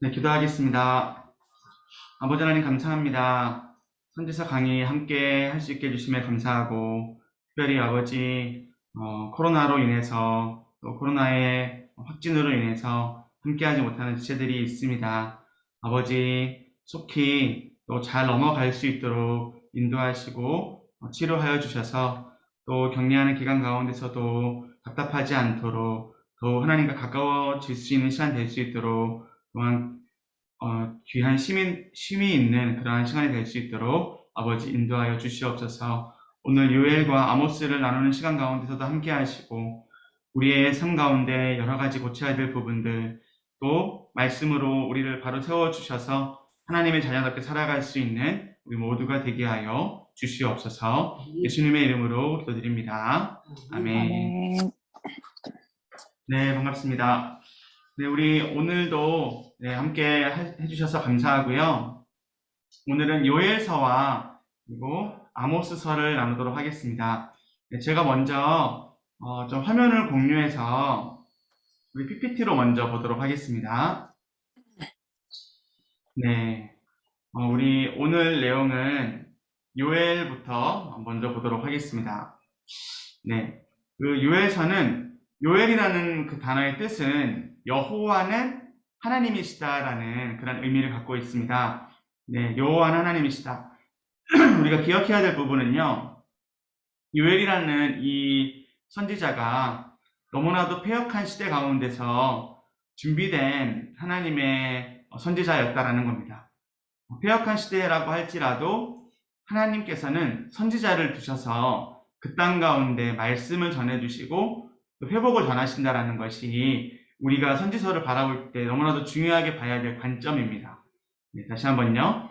네, 기도하겠습니다. 아버지 하나님 감사합니다. 선지서 강의 함께 할 수 있게 해주심에 감사하고, 특별히 아버지, 코로나로 인해서, 또 코로나의 확진으로 인해서 함께하지 못하는 지체들이 있습니다. 아버지, 속히 또 잘 넘어갈 수 있도록 인도하시고, 치료하여 주셔서, 또 격리하는 기간 가운데서도 답답하지 않도록, 또 하나님과 가까워질 수 있는 시간 될 수 있도록, 또한 귀한 쉼이 있는 그러한 시간이 될 수 있도록 아버지 인도하여 주시옵소서. 오늘 요엘과 아모스를 나누는 시간 가운데서도 함께 하시고, 우리의 삶 가운데 여러 가지 고쳐야 될 부분들, 또 말씀으로 우리를 바로 세워주셔서 하나님의 자녀답게 살아갈 수 있는 우리 모두가 되게 하여 주시옵소서. 예수님의 이름으로 기도드립니다. 아멘. 아멘. 네, 반갑습니다. 네, 우리 오늘도 함께 해주셔서 감사하고요. 오늘은 요엘서와 그리고 아모스서를 나누도록 하겠습니다. 네, 제가 먼저 좀 화면을 공유해서 우리 PPT로 먼저 보도록 하겠습니다. 네, 우리 오늘 내용은 요엘부터 먼저 보도록 하겠습니다. 네, 그 요엘서는 요엘이라는 그 단어의 뜻은 여호와는 하나님이시다라는 그런 의미를 갖고 있습니다. 네, 여호와는 하나님이시다. 우리가 기억해야 될 부분은요, 요엘이라는 이 선지자가 너무나도 패역한 시대 가운데서 준비된 하나님의 선지자였다라는 겁니다. 패역한 시대라고 할지라도 하나님께서는 선지자를 두셔서 그 땅 가운데 말씀을 전해주시고 회복을 전하신다라는 것이 우리가 선지서를 바라볼 때 너무나도 중요하게 봐야 될 관점입니다. 네, 다시 한번요.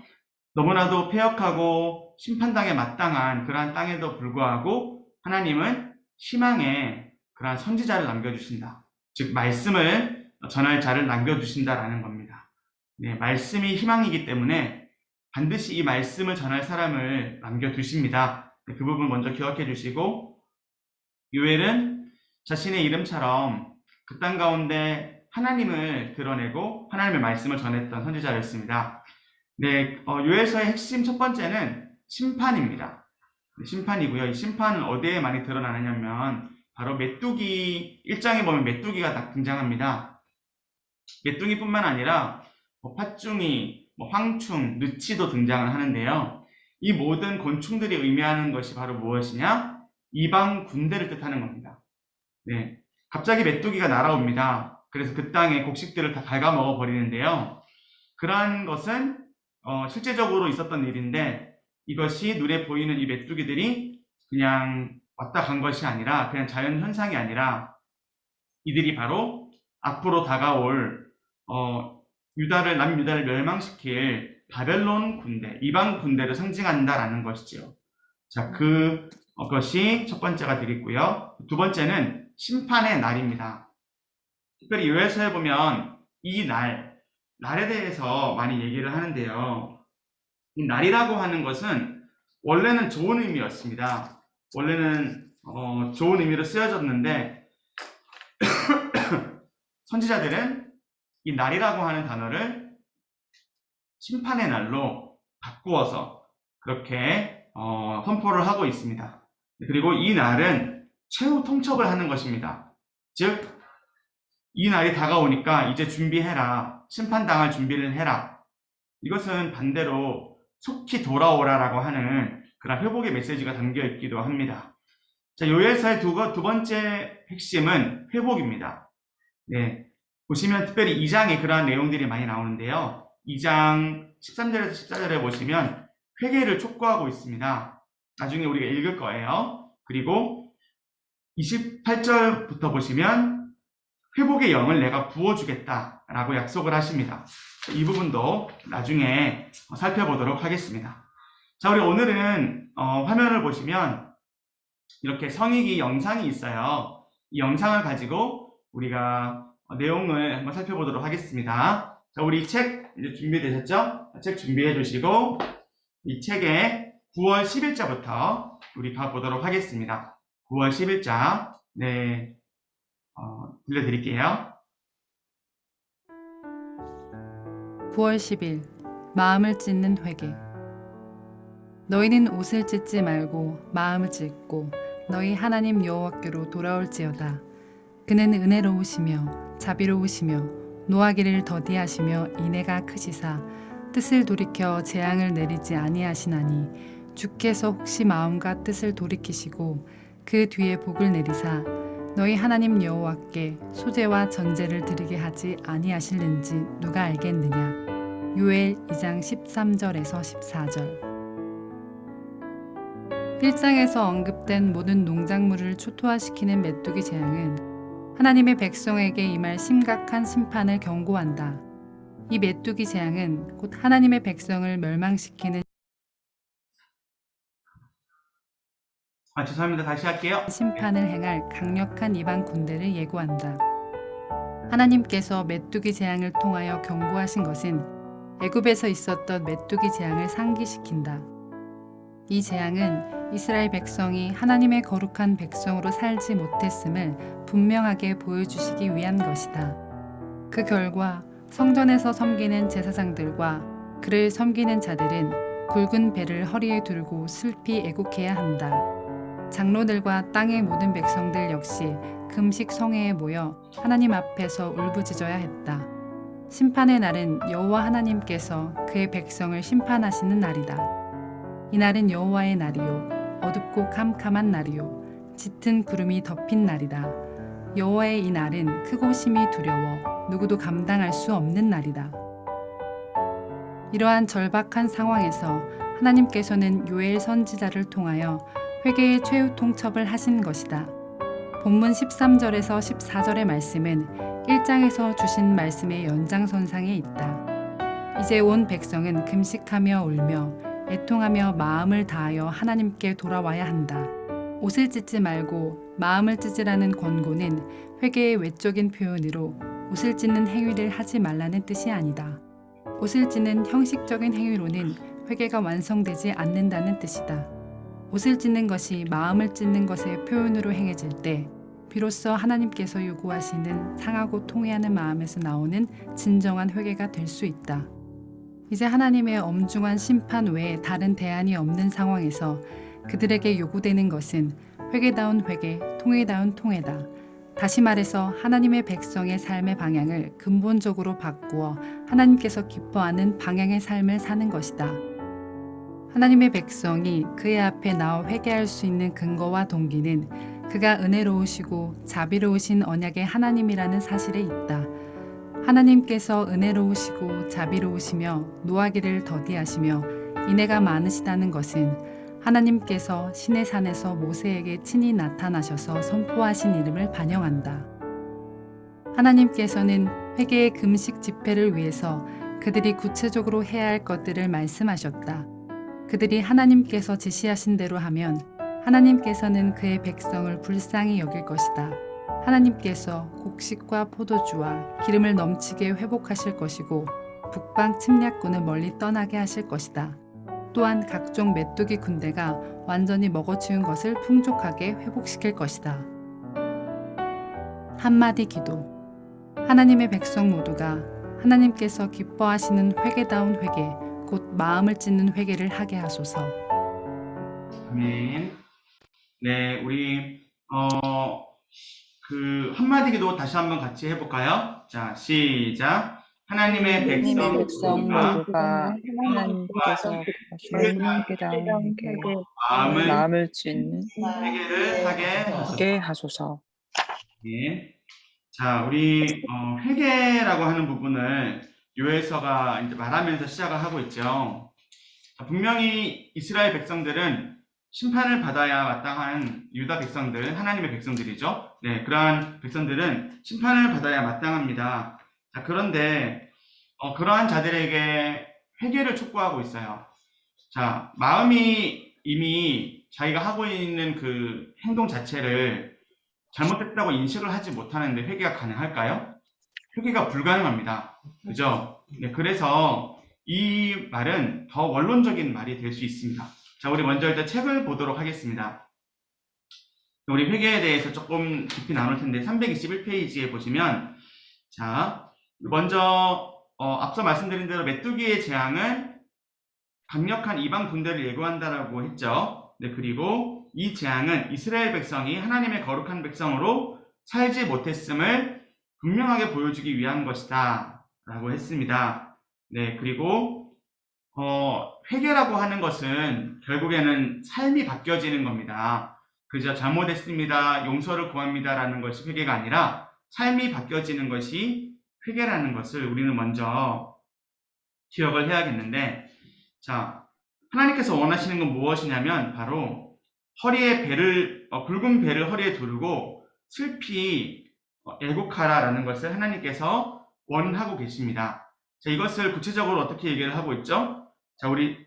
너무나도 패역하고 심판당에 마땅한 그러한 땅에도 불구하고 하나님은 희망의 그러한 선지자를 남겨주신다. 즉 말씀을 전할 자를 남겨주신다라는 겁니다. 네, 말씀이 희망이기 때문에 반드시 이 말씀을 전할 사람을 남겨두십니다. 네, 그 부분 먼저 기억해 주시고, 요엘은 자신의 이름처럼 그 땅 가운데 하나님을 드러내고 하나님의 말씀을 전했던 선지자였습니다. 네, 요엘서의 핵심 첫 번째는 심판입니다. 네, 심판이고요. 이 심판은 어디에 많이 드러나느냐면 바로 메뚜기 1장에 보면 메뚜기가 등장합니다. 메뚜기뿐만 아니라 팥중이, 황충, 느치도 등장을 하는데요. 이 모든 곤충들이 의미하는 것이 바로 무엇이냐? 이방 군대를 뜻하는 겁니다. 네, 갑자기 메뚜기가 날아옵니다. 그래서 그 땅의 곡식들을 다 갉아먹어 버리는데요. 그러한 것은 실제적으로 있었던 일인데, 이것이 눈에 보이는 이 메뚜기들이 그냥 왔다 간 것이 아니라 그냥 자연 현상이 아니라 이들이 바로 앞으로 다가올 남유다를 멸망시킬 바벨론 군대, 이방 군대를 상징한다라는 것이죠. 자, 그것이 첫 번째가 되겠고요. 두 번째는 심판의 날입니다. 특별히 요엘서에 보면 이 날에 대해서 많이 얘기를 하는데요. 이 날이라고 하는 것은 원래는 좋은 의미였습니다. 원래는 좋은 의미로 쓰여졌는데 선지자들은 이 날이라고 하는 단어를 심판의 날로 바꾸어서 그렇게 선포를 하고 있습니다. 그리고 이 날은 최후 통첩을 하는 것입니다. 즉, 이 날이 다가오니까 이제 준비해라. 심판당할 준비를 해라. 이것은 반대로 속히 돌아오라라고 하는 그런 회복의 메시지가 담겨 있기도 합니다. 자, 요엘서의 두 번째 핵심은 회복입니다. 네, 보시면 특별히 2장에 그러한 내용들이 많이 나오는데요. 2장 13절에서 14절에 보시면 회개를 촉구하고 있습니다. 나중에 우리가 읽을 거예요. 그리고 28절부터 보시면 회복의 영을 내가 부어주겠다라고 약속을 하십니다. 이 부분도 나중에 살펴보도록 하겠습니다. 자, 우리 오늘은 화면을 보시면 이렇게 성익이 영상이 있어요. 이 영상을 가지고 우리가 내용을 한번 살펴보도록 하겠습니다. 자, 우리 책 이제 준비되셨죠? 책 준비해 주시고 이 책의 9월 10일자부터 우리 가보도록 하겠습니다. 9월 10일자 들려드릴게요. 9월 10일 마음을 찢는 회개. 너희는 옷을 찢지 말고 마음을 찢고 너희 하나님 여호와께로 돌아올지어다. 그는 은혜로우시며 자비로우시며 노하기를 더디하시며 인애가 크시사 뜻을 돌이켜 재앙을 내리지 아니하시나니 주께서 혹시 마음과 뜻을 돌이키시고 그 뒤에 복을 내리사 너희 하나님 여호와께 소제와 전제를 드리게 하지 아니하실는지 누가 알겠느냐. 요엘 2장 13절에서 14절. 1장에서 언급된 모든 농작물을 초토화시키는 메뚜기 재앙은 하나님의 백성에게 임할 심각한 심판을 경고한다. 이 메뚜기 재앙은 곧 하나님의 백성을 멸망시키는 죄송합니다. 다시 할게요. 심판을 행할 강력한 이방 군대를 예고한다. 하나님께서 메뚜기 재앙을 통하여 경고하신 것은 애굽에서 있었던 메뚜기 재앙을 상기시킨다. 이 재앙은 이스라엘 백성이 하나님의 거룩한 백성으로 살지 못했음을 분명하게 보여주시기 위한 것이다. 그 결과 성전에서 섬기는 제사장들과 그를 섬기는 자들은 굵은 배를 허리에 들고 슬피 애곡해야 한다. 장로들과 땅의 모든 백성들 역시 금식 성회에 모여 하나님 앞에서 울부짖어야 했다. 심판의 날은 여호와 하나님께서 그의 백성을 심판하시는 날이다. 이 날은 여호와의 날이요 어둡고 캄캄한 날이요 짙은 구름이 덮인 날이다. 여호와의 이 날은 크고 심히 두려워 누구도 감당할 수 없는 날이다. 이러한 절박한 상황에서 하나님께서는 요엘 선지자를 통하여 회개의 최후 통첩을 하신 것이다. 본문 13절에서 14절의 말씀은 1장에서 주신 말씀의 연장선상에 있다. 이제 온 백성은 금식하며 울며 애통하며 마음을 다하여 하나님께 돌아와야 한다. 옷을 찢지 말고 마음을 찢으라는 권고는 회개의 외적인 표현으로 옷을 찢는 행위를 하지 말라는 뜻이 아니다. 옷을 찢는 형식적인 행위로는 회개가 완성되지 않는다는 뜻이다. 옷을 찢는 것이 마음을 찢는 것의 표현으로 행해질 때 비로소 하나님께서 요구하시는 상하고 통회하는 마음에서 나오는 진정한 회개가 될 수 있다. 이제 하나님의 엄중한 심판 외에 다른 대안이 없는 상황에서 그들에게 요구되는 것은 회개다운 회개, 통회다운 통회다. 다시 말해서 하나님의 백성의 삶의 방향을 근본적으로 바꾸어 하나님께서 기뻐하는 방향의 삶을 사는 것이다. 하나님의 백성이 그의 앞에 나와 회개할 수 있는 근거와 동기는 그가 은혜로우시고 자비로우신 언약의 하나님이라는 사실에 있다. 하나님께서 은혜로우시고 자비로우시며 노하기를 더디하시며 인애가 많으시다는 것은 하나님께서 시내산에서 모세에게 친히 나타나셔서 선포하신 이름을 반영한다. 하나님께서는 회개의 금식 집회를 위해서 그들이 구체적으로 해야 할 것들을 말씀하셨다. 그들이 하나님께서 지시하신 대로 하면 하나님께서는 그의 백성을 불쌍히 여길 것이다. 하나님께서 곡식과 포도주와 기름을 넘치게 회복하실 것이고 북방 침략군을 멀리 떠나게 하실 것이다. 또한 각종 메뚜기 군대가 완전히 먹어치운 것을 풍족하게 회복시킬 것이다. 한마디 기도. 하나님의 백성 모두가 하나님께서 기뻐하시는 회개다운 회개, 곧 마음을 찢는 회개를 하게 하소서. 아멘. 네, 우리 한마디 기도 다시 한번 같이 해볼까요? 자, 시작. 하나님의 백성 모두가 하나님께서 회개다운 회개, 마음을 찢는 회개를 하게 하소서. 네. 자, 우리 회개라고 하는 부분을 요엘서가 이제 말하면서 시작을 하고 있죠. 자, 분명히 이스라엘 백성들은 심판을 받아야 마땅한 유다 백성들, 하나님의 백성들이죠. 네, 그러한 백성들은 심판을 받아야 마땅합니다. 자, 그런데 그러한 자들에게 회개를 촉구하고 있어요. 자, 마음이 이미 자기가 하고 있는 그 행동 자체를 잘못됐다고 인식을 하지 못하는데 회개가 가능할까요? 회개가 불가능합니다. 그죠? 네, 그래서 이 말은 더 원론적인 말이 될 수 있습니다. 자, 우리 먼저 일단 책을 보도록 하겠습니다. 우리 회개에 대해서 조금 깊이 나눌 텐데 321페이지에 보시면 자, 먼저 앞서 말씀드린 대로 메뚜기의 재앙은 강력한 이방 군대를 예고한다라고 했죠. 네, 그리고 이 재앙은 이스라엘 백성이 하나님의 거룩한 백성으로 살지 못했음을 분명하게 보여주기 위한 것이다 라고 했습니다. 네, 그리고 회개라고 하는 것은 결국에는 삶이 바뀌어지는 겁니다. 그저 잘못했습니다, 용서를 구합니다 라는 것이 회개가 아니라 삶이 바뀌어지는 것이 회개라는 것을 우리는 먼저 기억을 해야겠는데, 자, 하나님께서 원하시는 건 무엇이냐면 바로 허리에 굵은 배를 허리에 두르고 슬피 애곡하라라는 것을 하나님께서 원하고 계십니다. 자, 이것을 구체적으로 어떻게 얘기를 하고 있죠? 자, 우리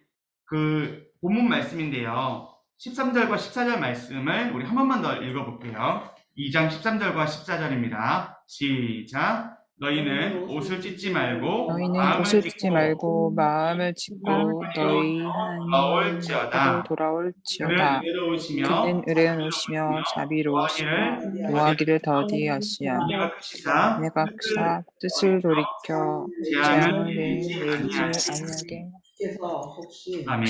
그 본문 말씀인데요. 13절과 14절 말씀을 우리 한 번만 더 읽어볼게요. 2장 13절과 14절입니다. 시작. 너희는 옷을 찢지 말고 마음을 찢고 너희 하나님께로 돌아올지어다. 그는 의로우시며 자비로우시며 노하기를 더디하시며 내가 크사 뜻을 돌이켜 재앙을 내리지 아니하게 아멘.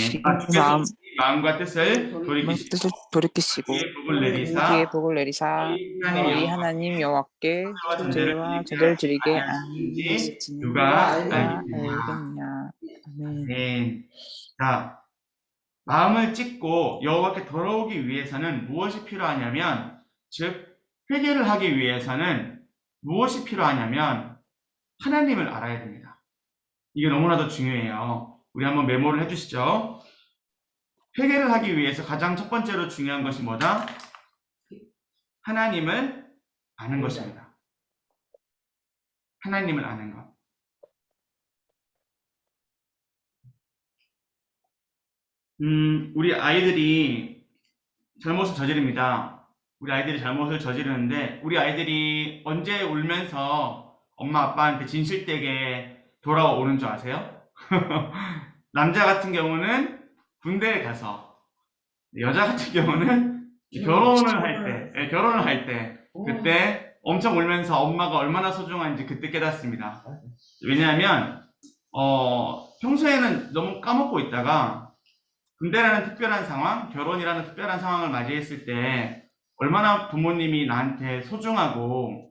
마음과 뜻을 돌이키시고 우리의 복을 내리사 너희 하나님 여호와께 존재와 제대를 드리게 하시지는 누가 알겠냐. 아멘. 네. 자, 마음을 찢고 여호와께 돌아오기 위해서는 무엇이 필요하냐면, 즉 회개를 하기 위해서는 무엇이 필요하냐면 하나님을 알아야 됩니다. 이게 너무나도 중요해요. 우리 한번 메모를 해주시죠. 회개를 하기 위해서 가장 첫 번째로 중요한 것이 뭐다? 하나님을 아는 것입니다. 하나님을 아는 것. 우리 아이들이 잘못을 저지릅니다. 우리 아이들이 잘못을 저지르는데, 우리 아이들이 언제 울면서 엄마 아빠한테 진실되게 돌아오는 줄 아세요? 남자 같은 경우는 군대에 가서, 여자 같은 경우는 결혼을 할 때, 그때 엄청 울면서 엄마가 얼마나 소중한지 그때 깨닫습니다. 왜냐하면 평소에는 너무 까먹고 있다가 군대라는 특별한 상황, 결혼이라는 특별한 상황을 맞이했을 때 얼마나 부모님이 나한테 소중하고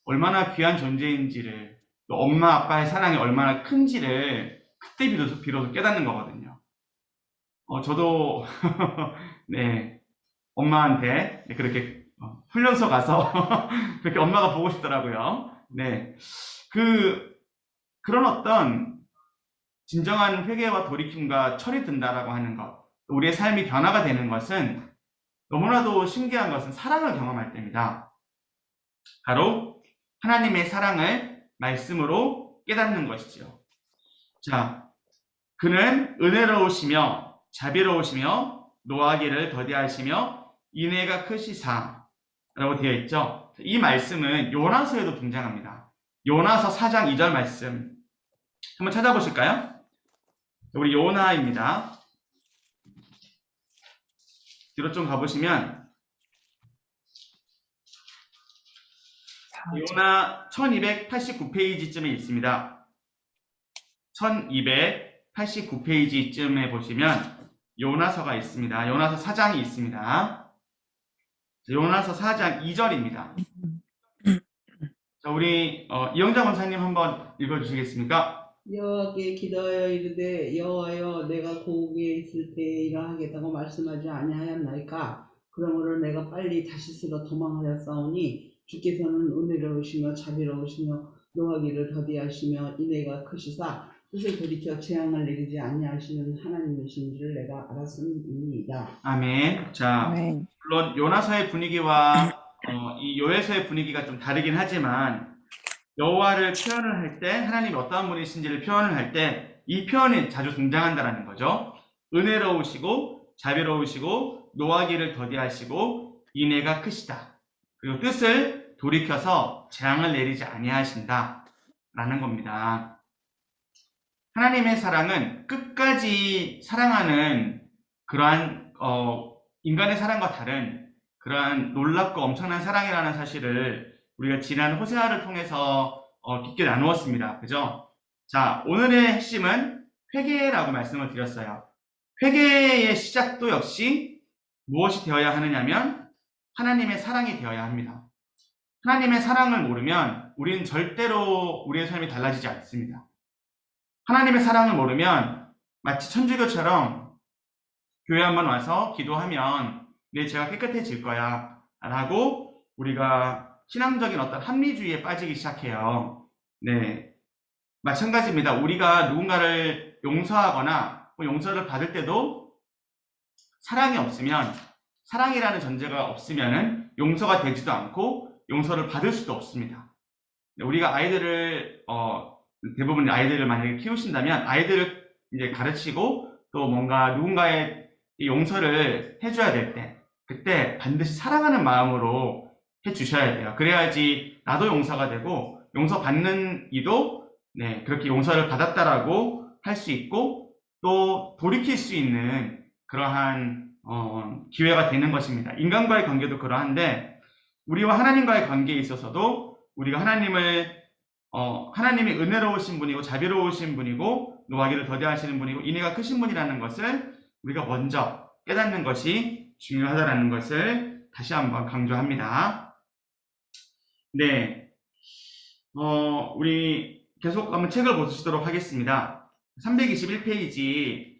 얼마나 귀한 존재인지를, 또 엄마 아빠의 사랑이 얼마나 큰지를 그때 비로소 깨닫는 거거든요. 저도 네, 엄마한테 그렇게 훈련소 가서 그렇게 엄마가 보고 싶더라고요. 네, 그런 어떤 진정한 회개와 돌이킴과 철이 든다라고 하는 것, 우리의 삶이 변화가 되는 것은, 너무나도 신기한 것은 사랑을 경험할 때입니다. 바로 하나님의 사랑을 말씀으로 깨닫는 것이죠. 자, 그는 은혜로우시며 자비로우시며 노하기를 더디하시며 인애가 크시사 라고 되어 있죠. 이 말씀은 요나서에도 등장합니다. 요나서 4장 2절 말씀 한번 찾아보실까요? 우리 요나입니다. 뒤로 좀 가보시면 요나 1289페이지쯤에 있습니다. 1289페이지쯤에 보시면 요나서가 있습니다. 요나서 4장이 있습니다. 요나서 4장 2절입니다. 자, 우리 이영자 권사님 한번 읽어주시겠습니까? 여호와께 기도하여 이르되 여호와여 내가 고국에 있을 때 일하겠다고 말씀하지 아니하였나이까? 그러므로 내가 빨리 다시스로 도망하였사오니 주께서는 은혜로우시며 자비로우시며 노하기를 더디하시며 인애가 크시사 뜻을 돌이켜 재앙을 내리지 아니하시는 하나님이신지를 내가 알았음이니이다. 아멘. 자, 아멘. 물론 요나서의 분위기와 이 요엘서의 분위기가 좀 다르긴 하지만, 여호와를 표현을 할 때, 하나님이 어떠한 분이신지를 표현을 할 때 이 표현이 자주 등장한다라는 거죠. 은혜로우시고 자비로우시고 노하기를 더디하시고 인애가 크시다. 그리고 뜻을 돌이켜서 재앙을 내리지 아니하신다 라는 겁니다. 하나님의 사랑은 끝까지 사랑하는 그러한 인간의 사랑과 다른 그러한 놀랍고 엄청난 사랑이라는 사실을 우리가 지난 호세아를 통해서 깊게 나누었습니다. 그죠? 자, 오늘의 핵심은 회개라고 말씀을 드렸어요. 회개의 시작도 역시 무엇이 되어야 하느냐면 하나님의 사랑이 되어야 합니다. 하나님의 사랑을 모르면 우리는 절대로 우리의 삶이 달라지지 않습니다. 하나님의 사랑을 모르면 마치 천주교처럼 교회 한번 와서 기도하면 내 죄가 깨끗해질 거야 라고 우리가 신앙적인 어떤 합리주의에 빠지기 시작해요. 네, 마찬가지입니다. 우리가 누군가를 용서하거나 용서를 받을 때도 사랑이 없으면, 사랑이라는 전제가 없으면 용서가 되지도 않고 용서를 받을 수도 없습니다. 우리가 아이들을 대부분 아이들을 만약에 키우신다면 아이들을 이제 가르치고 또 뭔가 누군가의 용서를 해줘야 될 때, 그때 반드시 사랑하는 마음으로 해주셔야 돼요. 그래야지 나도 용서가 되고 용서받는 이도 그렇게 용서를 받았다라고 할 수 있고 또 돌이킬 수 있는 그러한 기회가 되는 것입니다. 인간과의 관계도 그러한데 우리와 하나님과의 관계에 있어서도 우리가 하나님이 은혜로우신 분이고 자비로우신 분이고 노하기를 더디하시는 분이고 인애가 크신 분이라는 것을 우리가 먼저 깨닫는 것이 중요하다는 것을 다시 한번 강조합니다. 네, 우리 계속 한번 책을 보시도록 하겠습니다. 321페이지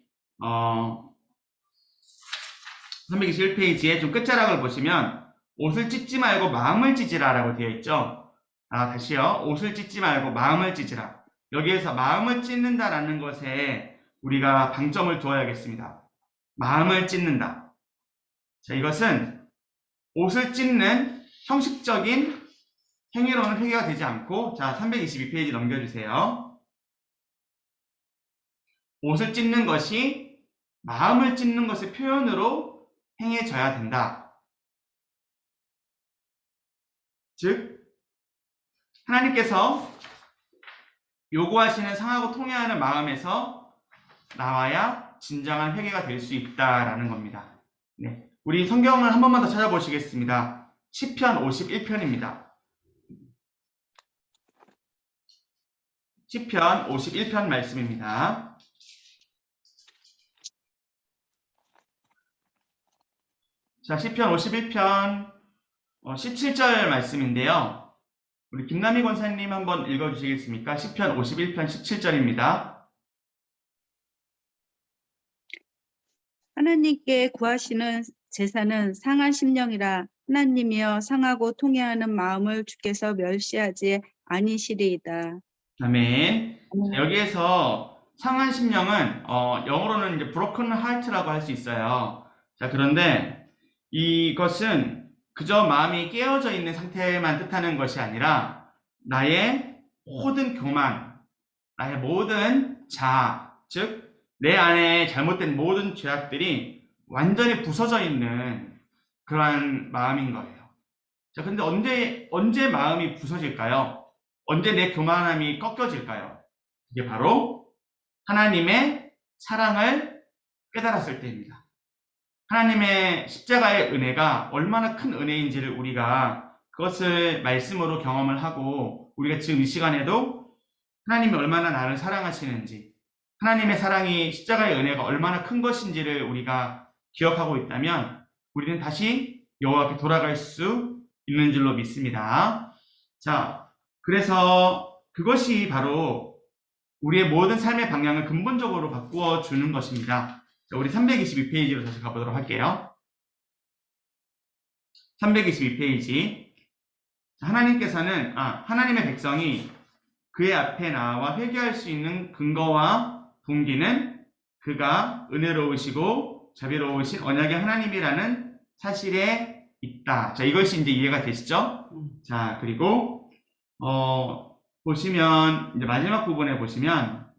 321페이지에 좀 끝자락을 보시면 옷을 찢지 말고 마음을 찢으라 라고 되어 있죠. 다시요. 옷을 찢지 말고 마음을 찢으라. 여기에서 마음을 찢는다라는 것에 우리가 방점을 두어야겠습니다. 마음을 찢는다. 자, 이것은 옷을 찢는 형식적인 행위로는 회개가 되지 않고, 자, 322페이지 넘겨주세요. 옷을 찢는 것이 마음을 찢는 것의 표현으로 행해져야 된다. 즉, 하나님께서 요구하시는 상하고 통회하는 마음에서 나와야 진정한 회개가 될 수 있다라는 겁니다. 네, 우리 성경을 한 번만 더 찾아보시겠습니다. 시편 51편입니다. 시편 51편 말씀입니다. 자, 시편 51편 17절 말씀인데요. 우리 김남희 권사님 한번 읽어주시겠습니까? 시편 51편 17절입니다. 하나님께 구하시는 제사는 상한 심령이라. 하나님이여 상하고 통회하는 마음을 주께서 멸시하지 아니시리이다. 아멘. 자, 여기에서 상한 심령은 영어로는 이제 broken heart라고 할 수 있어요. 자, 그런데 이것은 그저 마음이 깨어져 있는 상태만 뜻하는 것이 아니라 나의 모든 교만, 나의 모든 자아, 즉 내 안에 잘못된 모든 죄악들이 완전히 부서져 있는 그러한 마음인 거예요. 자, 근데 언제 마음이 부서질까요? 언제 내 교만함이 꺾여질까요? 이게 바로 하나님의 사랑을 깨달았을 때입니다. 하나님의 십자가의 은혜가 얼마나 큰 은혜인지를 우리가 그것을 말씀으로 경험을 하고 우리가 지금 이 시간에도 하나님이 얼마나 나를 사랑하시는지 하나님의 사랑이 십자가의 은혜가 얼마나 큰 것인지를 우리가 기억하고 있다면 우리는 다시 여호와께 돌아갈 수 있는 줄로 믿습니다. 자, 그래서 그것이 바로 우리의 모든 삶의 방향을 근본적으로 바꾸어 주는 것입니다. 자, 우리 322페이지로 다시 가보도록 할게요. 322페이지. 하나님께서는 하나님의 백성이 그의 앞에 나와 회개할 수 있는 근거와 동기는 그가 은혜로우시고 자비로우신 언약의 하나님이라는 사실에 있다. 자, 이것이 이제 이해가 되시죠? 자, 그리고 보시면 이제 마지막 부분에 보시면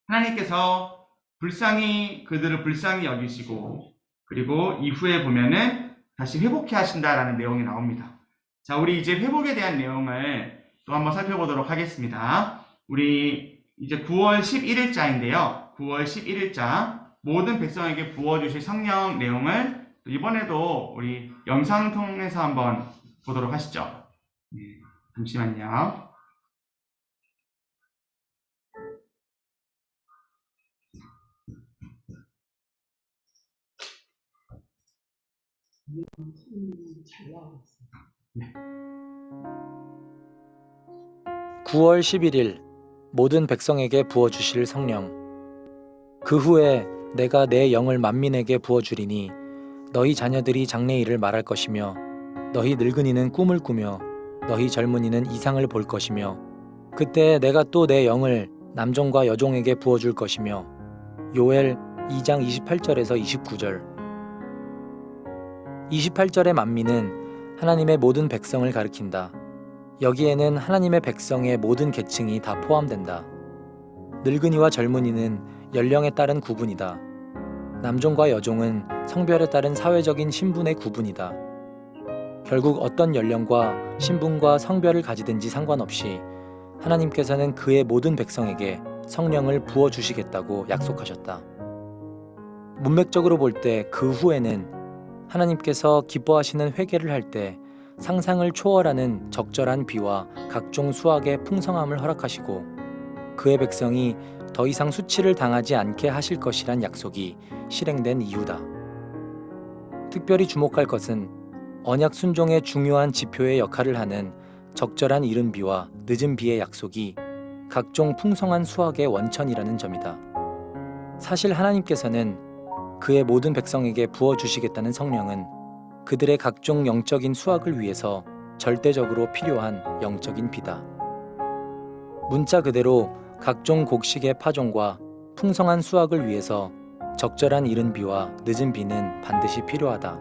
하나님께서 그들을 불쌍히 여기시고 그리고 이후에 보면은 다시 회복해 하신다라는 내용이 나옵니다. 자, 우리 이제 회복에 대한 내용을 또 한번 살펴보도록 하겠습니다. 우리 이제 9월 11일자인데요. 9월 11일자 모든 백성에게 부어주실 성령 내용을 이번에도 우리 영상 통해서 한번 보도록 하시죠. 네, 잠시만요. 잘 나왔어. 9월 11일 모든 백성에게 부어주실 성령. 그 후에 내가 내 영을 만민에게 부어주리니 너희 자녀들이 장래일을 말할 것이며 너희 늙은이는 꿈을 꾸며 너희 젊은이는 이상을 볼 것이며 그때 내가 또 내 영을 남종과 여종에게 부어줄 것이며. 요엘 2장 28절에서 29절. 28절의 만민은 하나님의 모든 백성을 가리킨다. 여기에는 하나님의 백성의 모든 계층이 다 포함된다. 늙은이와 젊은이는 연령에 따른 구분이다. 남종과 여종은 성별에 따른 사회적인 신분의 구분이다. 결국 어떤 연령과 신분과 성별을 가지든지 상관없이 하나님께서는 그의 모든 백성에게 성령을 부어주시겠다고 약속하셨다. 문맥적으로 볼 때 그 후에는 하나님께서 기뻐하시는 회개를 할 때 상상을 초월하는 적절한 비와 각종 수확의 풍성함을 허락하시고 그의 백성이 더 이상 수치를 당하지 않게 하실 것이란 약속이 실행된 이유다. 특별히 주목할 것은 언약 순종의 중요한 지표의 역할을 하는 적절한 이른 비와 늦은 비의 약속이 각종 풍성한 수확의 원천이라는 점이다. 사실 하나님께서는 그의 모든 백성에게 부어주시겠다는 성령은 그들의 각종 영적인 수확을 위해서 절대적으로 필요한 영적인 비다. 문자 그대로 각종 곡식의 파종과 풍성한 수확을 위해서 적절한 이른 비와 늦은 비는 반드시 필요하다.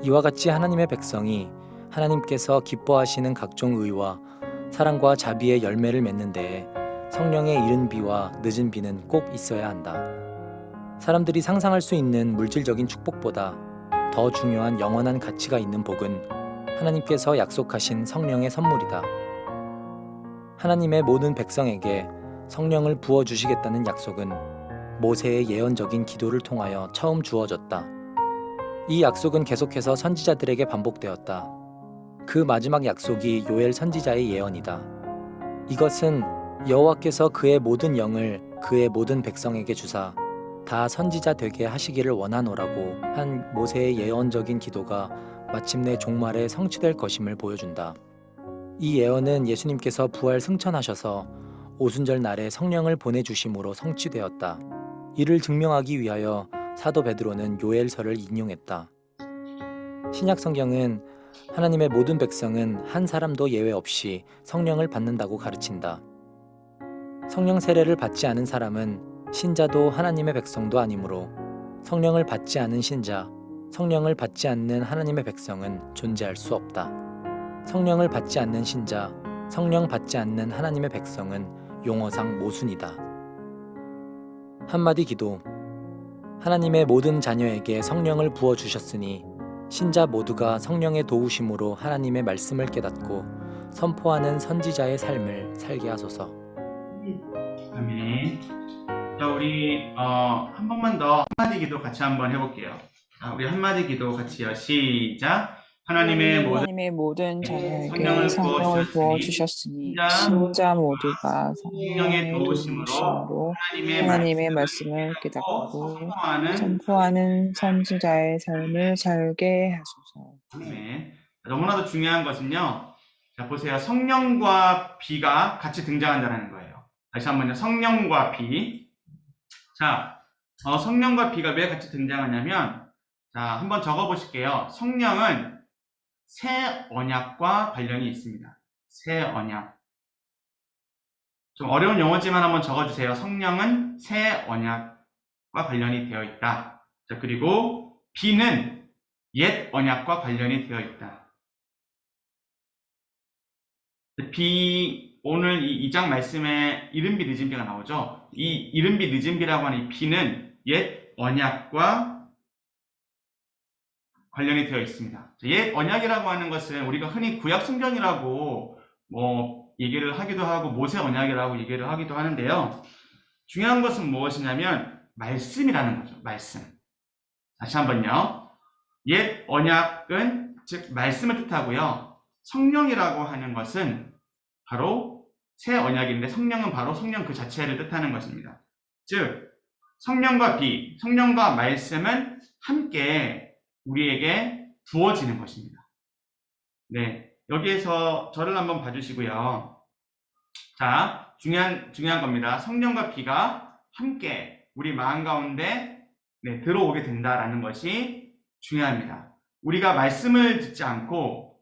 이와 같이 하나님의 백성이 하나님께서 기뻐하시는 각종 의와 사랑과 자비의 열매를 맺는 데에 성령의 이른 비와 늦은 비는 꼭 있어야 한다. 사람들이 상상할 수 있는 물질적인 축복보다 더 중요한 영원한 가치가 있는 복은 하나님께서 약속하신 성령의 선물이다. 하나님의 모든 백성에게 성령을 부어주시겠다는 약속은 모세의 예언적인 기도를 통하여 처음 주어졌다. 이 약속은 계속해서 선지자들에게 반복되었다. 그 마지막 약속이 요엘 선지자의 예언이다. 이것은 여호와께서 그의 모든 영을 그의 모든 백성에게 주사 다 선지자 되게 하시기를 원하노라고 한 모세의 예언적인 기도가 마침내 종말에 성취될 것임을 보여준다. 이 예언은 예수님께서 부활 승천하셔서 오순절 날에 성령을 보내주심으로 성취되었다. 이를 증명하기 위하여 사도 베드로는 요엘서를 인용했다. 신약 성경은 하나님의 모든 백성은 한 사람도 예외 없이 성령을 받는다고 가르친다. 성령 세례를 받지 않은 사람은 신자도 하나님의 백성도 아니므로 성령을 받지 않은 신자, 성령을 받지 않는 하나님의 백성은 존재할 수 없다. 성령을 받지 않는 신자, 성령 받지 않는 하나님의 백성은 용어상 모순이다. 한마디 기도. 하나님의 모든 자녀에게 성령을 부어주셨으니 신자 모두가 성령의 도우심으로 하나님의 말씀을 깨닫고 선포하는 선지자의 삶을 살게 하소서. 아멘. 자, 우리 한 번만 더 한마디 기도 같이 한번 해볼게요. 자, 우리 한마디 기도 같이요. 시작. 하나님의 모든 성령을 자녀에게 성령을 부어주셨으니 신자 모두가 성령의 도우심으로 하나님의 말씀을 깨닫고 선포하는 선지자의 삶을 살게 하소서. 네. 너무나도 중요한 것은요. 자, 보세요. 성령과 비가 같이 등장한다는 거예요. 다시 한번요. 성령과 비. 자, 성령과 비가 왜 같이 등장하냐면, 자, 한번 적어 보실게요. 성령은 새 언약과 관련이 있습니다. 새 언약. 좀 어려운 용어지만 한번 적어주세요. 성령은 새 언약과 관련이 되어 있다. 자, 그리고 비는 옛 언약과 관련이 되어 있다. 비, 오늘 이 2장 말씀에 이른비 늦은비가 나오죠. 이 이른비 늦은비라고 하는 이 비는 옛 언약과 관련이 되어 있습니다. 옛 언약이라고 하는 것은 우리가 흔히 구약 성경이라고 얘기를 하기도 하고 모세 언약이라고 얘기를 하기도 하는데요. 중요한 것은 무엇이냐면 말씀이라는 거죠. 말씀. 다시 한번요. 옛 언약은 즉 말씀을 뜻하고요. 성령이라고 하는 것은 바로 새 언약인데 성령은 바로 성령 그 자체를 뜻하는 것입니다. 즉 성령과 비, 성령과 말씀은 함께 우리에게 부어지는 것입니다. 네, 여기에서 저를 한번 봐주시고요. 자, 중요한 겁니다. 성령과 피가 함께 우리 마음 가운데 들어오게 된다라는 것이 중요합니다. 우리가 말씀을 듣지 않고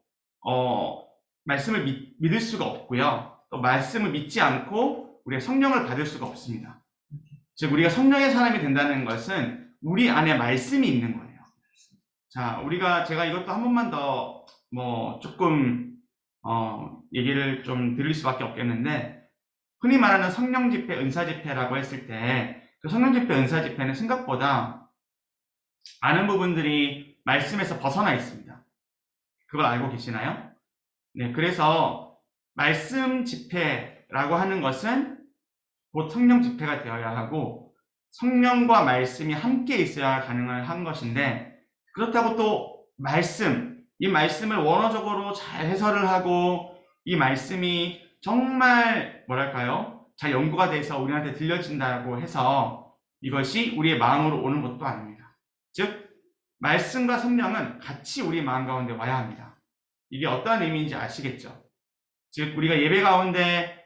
말씀을 믿을 수가 없고요. 또 말씀을 믿지 않고 우리가 성령을 받을 수가 없습니다. 즉 우리가 성령의 사람이 된다는 것은 우리 안에 말씀이 있는 거예요. 자, 제가 이것도 한 번만 더 조금 얘기를 좀 드릴 수밖에 없겠는데, 흔히 말하는 성령 집회, 은사 집회라고 했을 때 그 성령 집회, 은사 집회는 생각보다 많은 부분들이 말씀에서 벗어나 있습니다. 그걸 알고 계시나요? 네, 그래서 말씀 집회라고 하는 것은 곧 성령 집회가 되어야 하고 성령과 말씀이 함께 있어야 가능한 것인데, 그렇다고 또 이 말씀을 원어적으로 잘 해설을 하고 이 말씀이 정말 잘 연구가 돼서 우리한테 들려진다고 해서 이것이 우리의 마음으로 오는 것도 아닙니다. 즉 말씀과 성령은 같이 우리 마음 가운데 와야 합니다. 이게 어떠한 의미인지 아시겠죠? 즉 우리가 예배 가운데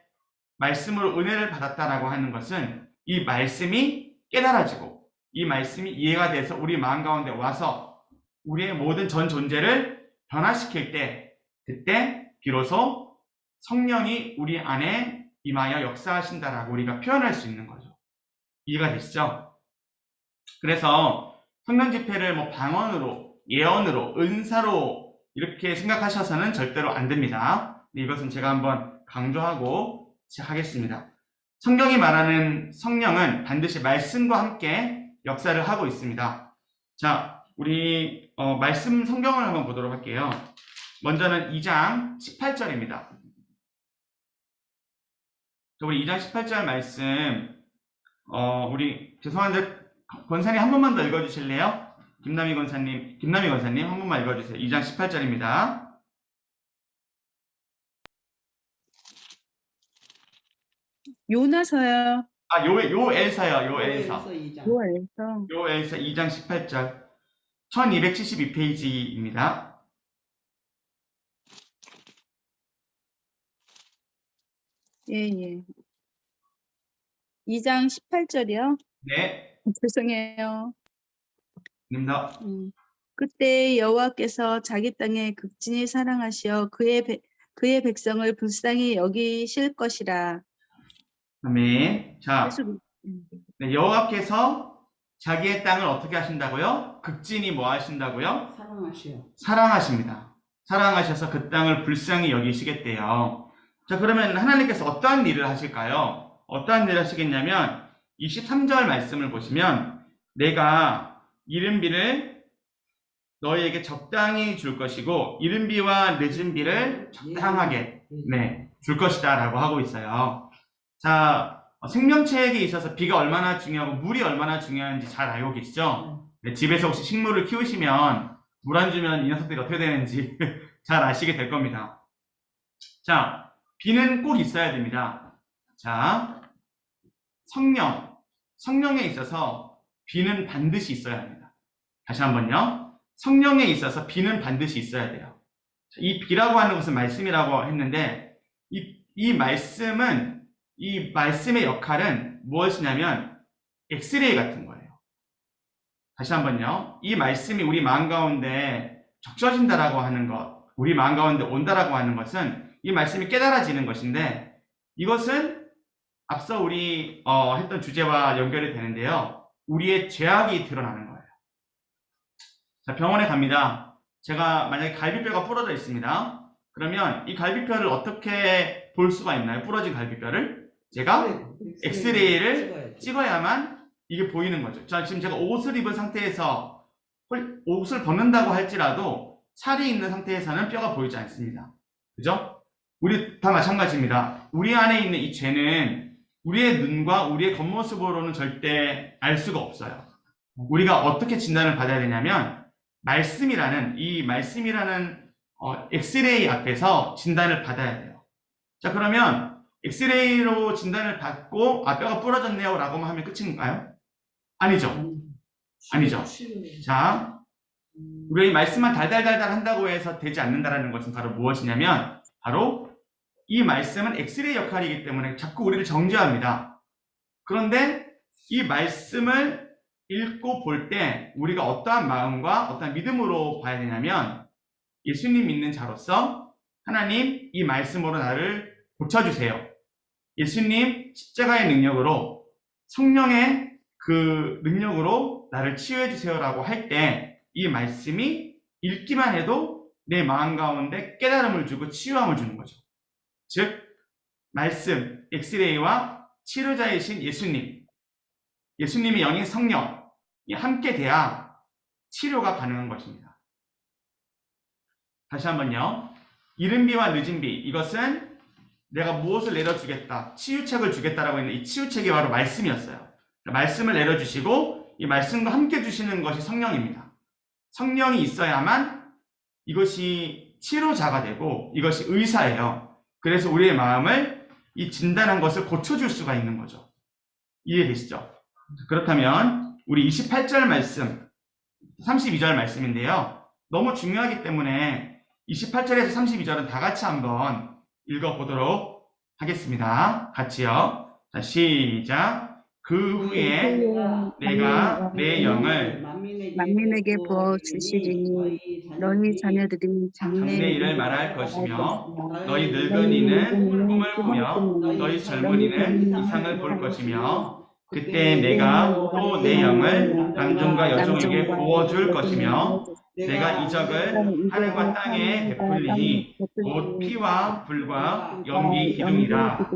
말씀으로 은혜를 받았다라고 하는 것은 이 말씀이 깨달아지고 이 말씀이 이해가 돼서 우리 마음 가운데 와서 우리의 모든 전 존재를 변화시킬 때, 그때 비로소 성령이 우리 안에 임하여 역사하신다라고 우리가 표현할 수 있는 거죠. 이해가 되시죠? 그래서 성령 집회를 방언으로, 예언으로, 은사로 이렇게 생각하셔서는 절대로 안 됩니다. 이것은 제가 한번 강조하고 시작하겠습니다. 성경이 말하는 성령은 반드시 말씀과 함께 역사를 하고 있습니다. 자, 우리 말씀 성경을 한번 보도록 할게요. 먼저는 2장 18절입니다. 우리 2장 18절 말씀, 죄송한데 권사님 한 번만 더 읽어주실래요? 김남희 권사님 한 번만 읽어주세요. 2장 18절입니다. 요나서요. 요엘서요. 요엘서 2장. 요엘서 2장 18절. 1272페이지입니다. 예. 2장 18절이요? 네, 죄송해요. 입니다. 그때 여호와께서 자기 땅에 극진히 사랑하시어 그의 백성을 불쌍히 여기실 것이라. 아멘. 자, 그래서 네, 여호와께서 자기의 땅을 어떻게 하신다고요? 극진히 뭐 하신다고요? 사랑하시오. 사랑하십니다. 사랑하셔서 그 땅을 불쌍히 여기시겠대요. 자, 그러면 하나님께서 어떠한 일을 하실까요? 어떠한 일을 하시겠냐면 23절 말씀을 보시면 내가 이른 비를 너희에게 적당히 줄 것이고 이른 비와 늦은 비를 적당하게 줄 것이다 라고 하고 있어요. 자, 생명체에게 있어서 비가 얼마나 중요하고 물이 얼마나 중요한지 잘 알고 계시죠? 네, 집에서 혹시 식물을 키우시면 물 안 주면 이 녀석들이 어떻게 되는지 잘 아시게 될 겁니다. 자, 비는 꼭 있어야 됩니다. 자, 성령에 있어서 비는 반드시 있어야 합니다. 다시 한번요. 성령에 있어서 비는 반드시 있어야 돼요. 이 비라고 하는 것은 말씀이라고 했는데 이 말씀의 역할은 무엇이냐면 엑스레이 같은 거예요. 다시 한번요. 이 말씀이 우리 마음 가운데 적셔진다라고 하는 것, 우리 마음 가운데 온다라고 하는 것은 이 말씀이 깨달아지는 것인데 이것은 앞서 우리 했던 주제와 연결이 되는데요. 우리의 죄악이 드러나는 거예요. 자, 병원에 갑니다. 제가 만약에 갈비뼈가 부러져 있습니다. 그러면 이 갈비뼈를 어떻게 볼 수가 있나요? 부러진 갈비뼈를? 제가 엑스레이를 찍어야만 이게 보이는 거죠. 자, 지금 제가 옷을 입은 상태에서 옷을 벗는다고 할지라도 살이 있는 상태에서는 뼈가 보이지 않습니다. 그죠? 우리 다 마찬가지입니다. 우리 안에 있는 이 죄는 우리의 눈과 우리의 겉모습으로는 절대 알 수가 없어요. 우리가 어떻게 진단을 받아야 되냐면 말씀이라는 엑스레이 앞에서 진단을 받아야 돼요. 자, 그러면 엑스레이로 진단을 받고 뼈가 부러졌네요 라고만 하면 끝인가요? 아니죠. 자, 우리가 이 말씀만 달달달달 한다고 해서 되지 않는다라는 것은 바로 무엇이냐면 바로 이 말씀은 엑스레이 역할이기 때문에 자꾸 우리를 정죄합니다. 그런데 이 말씀을 읽고 볼 때 우리가 어떠한 마음과 어떠한 믿음으로 봐야 되냐면 예수님 믿는 자로서 하나님 이 말씀으로 나를 고쳐주세요. 예수님 십자가의 능력으로 성령의 그 능력으로 나를 치유해주세요라고 할 때 이 말씀이 읽기만 해도 내 마음 가운데 깨달음을 주고 치유함을 주는 거죠. 즉 말씀, 엑스레이와 치료자이신 예수님의 영인 성령이 함께 돼야 치료가 가능한 것입니다. 다시 한번요. 이른 비와 늦은 비, 이것은 내가 무엇을 내려주겠다, 치유책을 주겠다라고 했는데 이 치유책이 바로 말씀이었어요. 말씀을 내려주시고 이 말씀과 함께 주시는 것이 성령입니다. 성령이 있어야만 이것이 치료자가 되고 이것이 의사예요. 그래서 우리의 마음을 이 진단한 것을 고쳐줄 수가 있는 거죠. 이해되시죠? 그렇다면 우리 28절 말씀, 32절 말씀인데요. 너무 중요하기 때문에 28절에서 32절은 다 같이 한번 읽어보도록 하겠습니다. 같이요. 자, 시작. 그 후에 내가 내 영을 만민에게 부어 주시리니 너희 자녀들이 장래일을 말할 것이며 너희 늙은이는 꿈을 꾸며 너희 젊은이는 이상을 볼 것이며 그때 내가 또 내 영을 남종과 여종에게 부어줄 것이며 내가 이적을 하늘과 땅에 베풀리니 곧 피와 불과 연기 기둥이라.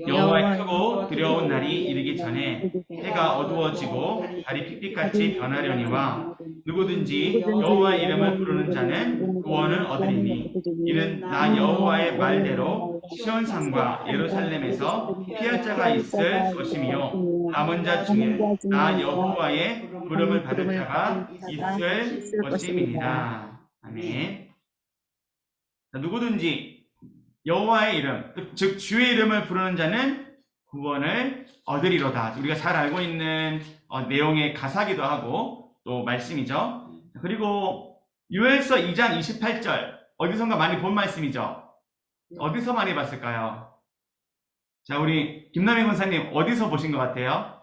여호와의 크고 두려운 날이 이르기 전에 해가 어두워지고 달이 핏빛같이 변하려니와 누구든지 여호와의 이름을 부르는 자는 구원을 얻으리니 이는 나 여호와의 말대로 시온산과 예루살렘에서 피할 자가 있을 것이며 남은 자 중에 나 여호와의 부름을 받을 자가 있을 것임이니라. 아멘. 자, 누구든지 여호와의 이름, 즉 주의 이름을 부르는 자는 구원을 얻으리로다. 우리가 잘 알고 있는 내용의 가사기도 하고 또 말씀이죠. 그리고 요엘서 2장 28절 어디선가 많이 본 말씀이죠. 어디서 많이 봤을까요? 자, 우리 김남희 권사님 어디서 보신 것 같아요?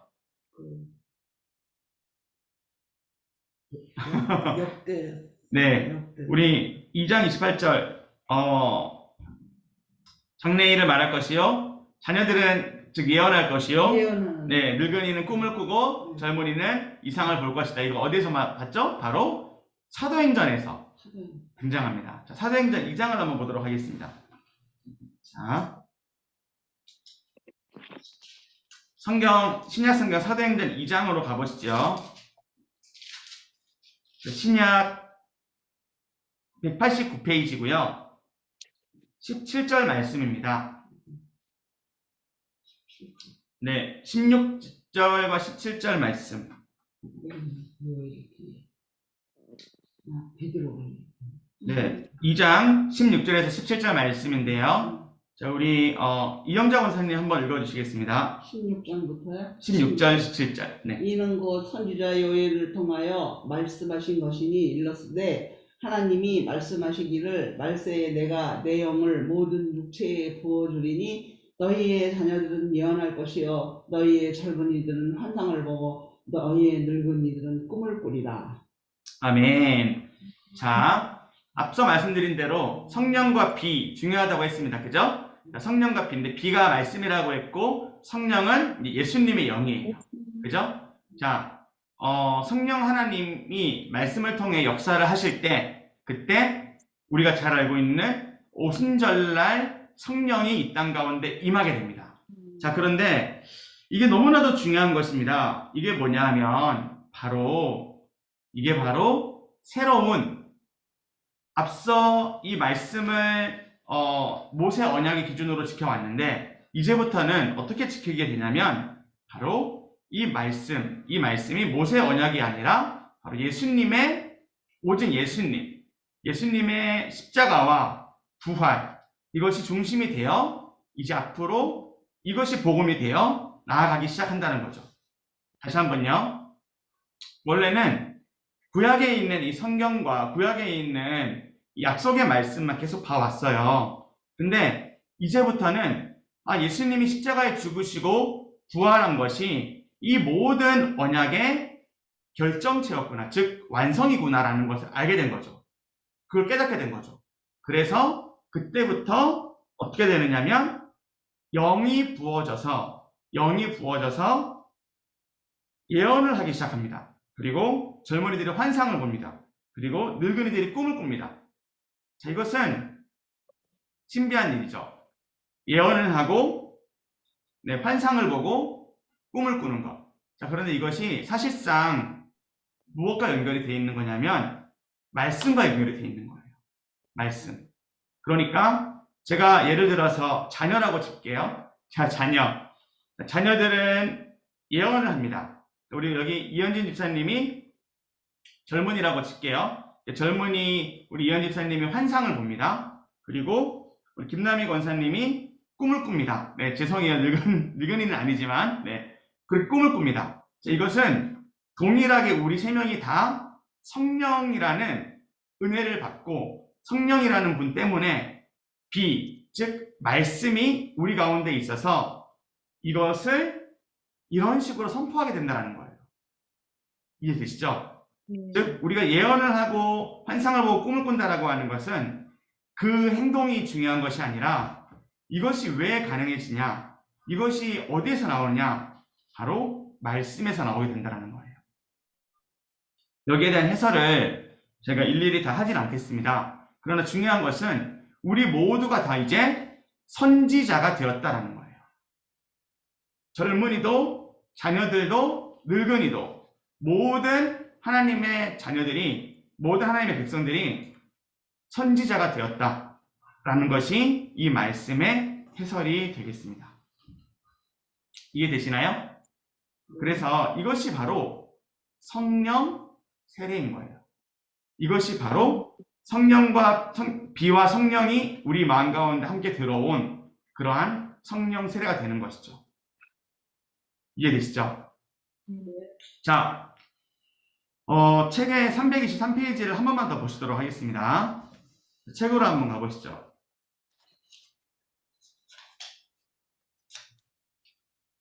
역대. 네, 우리 2장 28절 장래일을 말할 것이요 자녀들은 즉 예언할 것이요 네, 늙은이는 꿈을 꾸고 젊은이는 이상을 볼 것이다. 이거 어디서 봤죠? 바로 사도행전에서 등장합니다. 자, 사도행전 2장을 한번 보도록 하겠습니다. 자, 신약 성경 사도행전 2장으로 가보시죠. 신약 189페이지고요. 17절 말씀입니다. 네, 16절과 17절 말씀. 네, 2장 16절에서 17절 말씀인데요. 자, 우리 이영자 권사님 한번 읽어주시겠습니다. 16장부터요? 16절, 17절. 네. 이는 곧 선지자 요엘을 통하여 말씀하신 것이니 일렀으되 하나님이 말씀하시기를 말세에 내가 내 영을 모든 육체에 부어주리니 너희의 자녀들은 예언할 것이요 너희의 젊은이들은 환상을 보고 너희의 늙은이들은 꿈을 꾸리라. 아멘. 자, 앞서 말씀드린 대로 성령과 비 중요하다고 했습니다. 그죠? 성령과 비인데 비가 말씀이라고 했고 성령은 예수님의 영이에요. 그죠? 자, 성령 하나님이 말씀을 통해 역사를 하실 때 그때 우리가 잘 알고 있는 오순절날 성령이 이 땅 가운데 임하게 됩니다. 자, 그런데 이게 너무나도 중요한 것입니다. 이게 뭐냐 하면 이게 바로 새로운 앞서 이 말씀을 모세 언약의 기준으로 지켜왔는데 이제부터는 어떻게 지키게 되냐면 바로 이 말씀이 모세 언약이 아니라 바로 오직 예수님의 십자가와 부활 이것이 중심이 되어 이제 앞으로 이것이 복음이 되어 나아가기 시작한다는 거죠. 다시 한번요. 원래는 구약에 있는 이 성경과 구약에 있는 이 약속의 말씀만 계속 봐왔어요. 근데 이제부터는 예수님이 십자가에 죽으시고 부활한 것이 이 모든 언약의 결정체였구나, 즉 완성이구나라는 것을 알게 된 거죠. 그걸 깨닫게 된 거죠. 그래서 그때부터 어떻게 되느냐면 영이 부어져서 예언을 하기 시작합니다. 그리고 젊은이들이 환상을 봅니다. 그리고 늙은이들이 꿈을 꿉니다. 자, 이것은 신비한 일이죠. 예언을 하고 환상을 보고 꿈을 꾸는 것. 자, 그런데 이것이 사실상 무엇과 연결이 되어 있는 거냐면 말씀과 연결이 되어 있는 거예요. 말씀. 그러니까 제가 예를 들어서 자녀라고 칠게요. 자, 자녀들은 예언을 합니다. 우리 여기 이현진 집사님이 젊은이라고 칠게요. 우리 이현 집사님이 환상을 봅니다. 그리고 우리 김남희 권사님이 꿈을 꿉니다. 네, 죄송해요. 늙은이는 아니지만, 그 꿈을 꿉니다. 자, 이것은 동일하게 우리 세 명이 다 성령이라는 은혜를 받고 성령이라는 분 때문에 즉 말씀이 우리 가운데 있어서 이것을 이런 식으로 선포하게 된다는 거예요. 이해되시죠? 즉 우리가 예언을 하고 환상을 보고 꿈을 꾼다라고 하는 것은 그 행동이 중요한 것이 아니라 이것이 왜 가능해지냐, 이것이 어디에서 나오느냐, 바로 말씀에서 나오게 된다는 거예요. 여기에 대한 해설을 제가 일일이 다 하진 않겠습니다. 그러나 중요한 것은 우리 모두가 다 이제 선지자가 되었다라는 거예요. 젊은이도 자녀들도 늙은이도 모든 하나님의 자녀들이, 모든 하나님의 백성들이 선지자가 되었다라는 것이 이 말씀의 해설이 되겠습니다. 이해되시나요? 그래서 이것이 바로 성령 세례인 거예요. 이것이 바로 비와 성령이 우리 마음 가운데 함께 들어온 그러한 성령 세례가 되는 것이죠. 이해되시죠? 자, 책의 323페이지를 한 번만 더 보시도록 하겠습니다. 책으로 한번 가보시죠.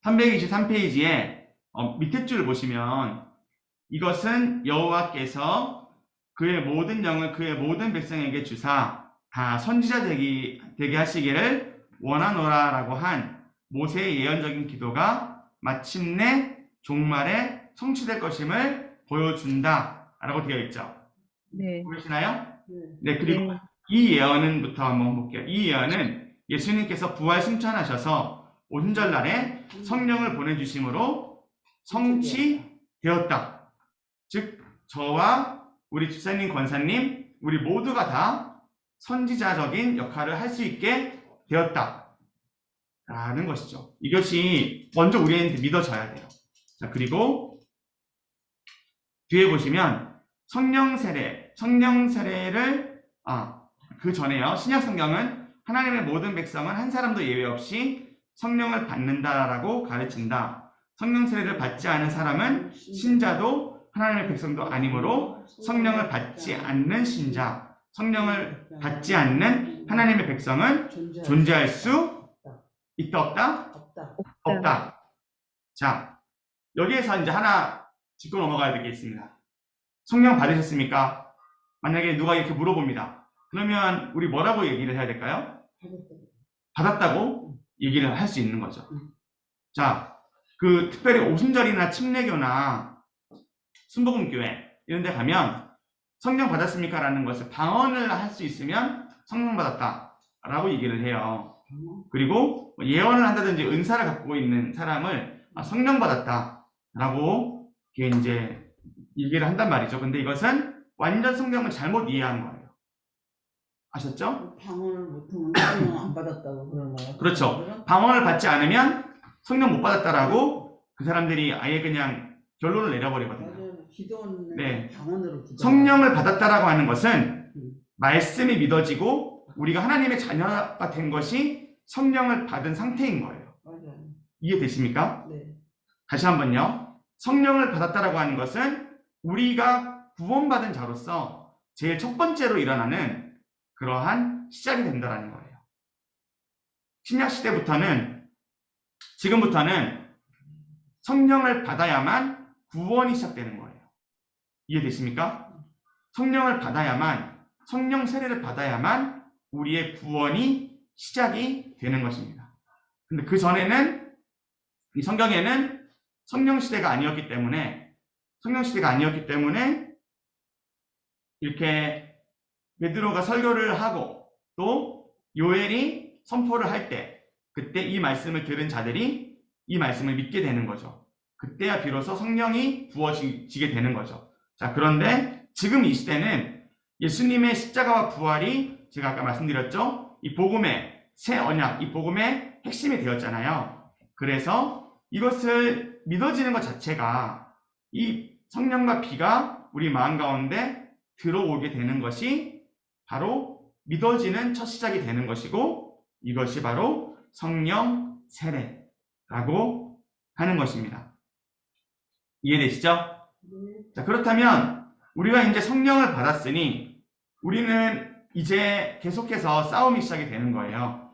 323페이지에 밑에 줄을 보시면 이것은 여호와께서 그의 모든 영을 그의 모든 백성에게 주사 다 선지자 되게 하시기를 원하노라라고 한 모세의 예언적인 기도가 마침내 종말에 성취될 것임을 보여준다라고 되어 있죠. 네. 보이시나요? 네. 그리고 이 예언은부터 한번 볼게요. 이 예언은 예수님께서 부활 승천하셔서 오순절날에 성령을 보내주심으로 성취되었다. 즉 저와 우리 집사님, 권사님, 우리 모두가 다 선지자적인 역할을 할 수 있게 되었다 라는 것이죠. 이것이 먼저 우리한테 믿어져야 돼요. 자, 그리고 뒤에 보시면 성령 세례를 그 전에요. 신약 성경은 하나님의 모든 백성은 한 사람도 예외 없이 성령을 받는다라고 가르친다. 성령 세례를 받지 않은 사람은 신자도 하나님의 백성도 아니므로 성령을 받지 않는 신자, 성령을 받지 않는 하나님의 백성은 존재할 수 있다, 없다? 없다. 자, 여기에서 이제 하나 짚고 넘어가야 되겠습니다. 성령 받으셨습니까? 만약에 누가 이렇게 물어봅니다. 그러면 우리 뭐라고 얘기를 해야 될까요? 받았다고 얘기를 할 수 있는 거죠. 자, 특별히 오순절이나 침례교나 순복음교회 이런 데 가면 성령 받았습니까? 라는 것을 방언을 할 수 있으면 성령 받았다 라고 얘기를 해요. 그리고 예언을 한다든지 은사를 갖고 있는 사람을 성령 받았다 라고 이제 얘기를 한단 말이죠. 근데 이것은 완전 성령을 잘못 이해한 거예요. 아셨죠? 방언을 못하면 성령 안 받았다고 그러는 거예요? 그렇죠. 방언을 받지 않으면 성령 못 받았다라고 그 사람들이 아예 그냥 결론을 내려버리거든요. 맞아요. 기도는 네. 방언으로 기도. 성령을 받았다라고 하는 것은 말씀이 믿어지고 우리가 하나님의 자녀가 된 것이 성령을 받은 상태인 거예요. 맞아요. 이해되십니까? 네. 다시 한번요. 성령을 받았다라고 하는 것은 우리가 구원받은 자로서 제일 첫 번째로 일어나는 그러한 시작이 된다라는 거예요. 신약 시대부터는, 지금부터는 성령을 받아야만 구원이 시작되는 거예요. 이해되십니까? 성령을 받아야만, 성령 세례를 받아야만 우리의 구원이 시작이 되는 것입니다. 근데 그 전에는, 이 성경에는 성령 시대가 아니었기 때문에 이렇게 베드로가 설교를 하고 또 요엘이 선포를 할 때, 그때 이 말씀을 들은 자들이 이 말씀을 믿게 되는 거죠. 그때야 비로소 성령이 부어지게 되는 거죠. 자, 그런데 지금 이 시대는 예수님의 십자가와 부활이, 제가 아까 말씀드렸죠, 이 복음의 새 언약, 이 복음의 핵심이 되었잖아요. 그래서 이것을 믿어지는 것 자체가, 이 성령과 피가 우리 마음 가운데 들어오게 되는 것이 바로 믿어지는 첫 시작이 되는 것이고, 이것이 바로 성령 세례라고 하는 것입니다. 이해되시죠? 자, 그렇다면 우리가 이제 성령을 받았으니 우리는 이제 계속해서 싸움이 시작이 되는 거예요.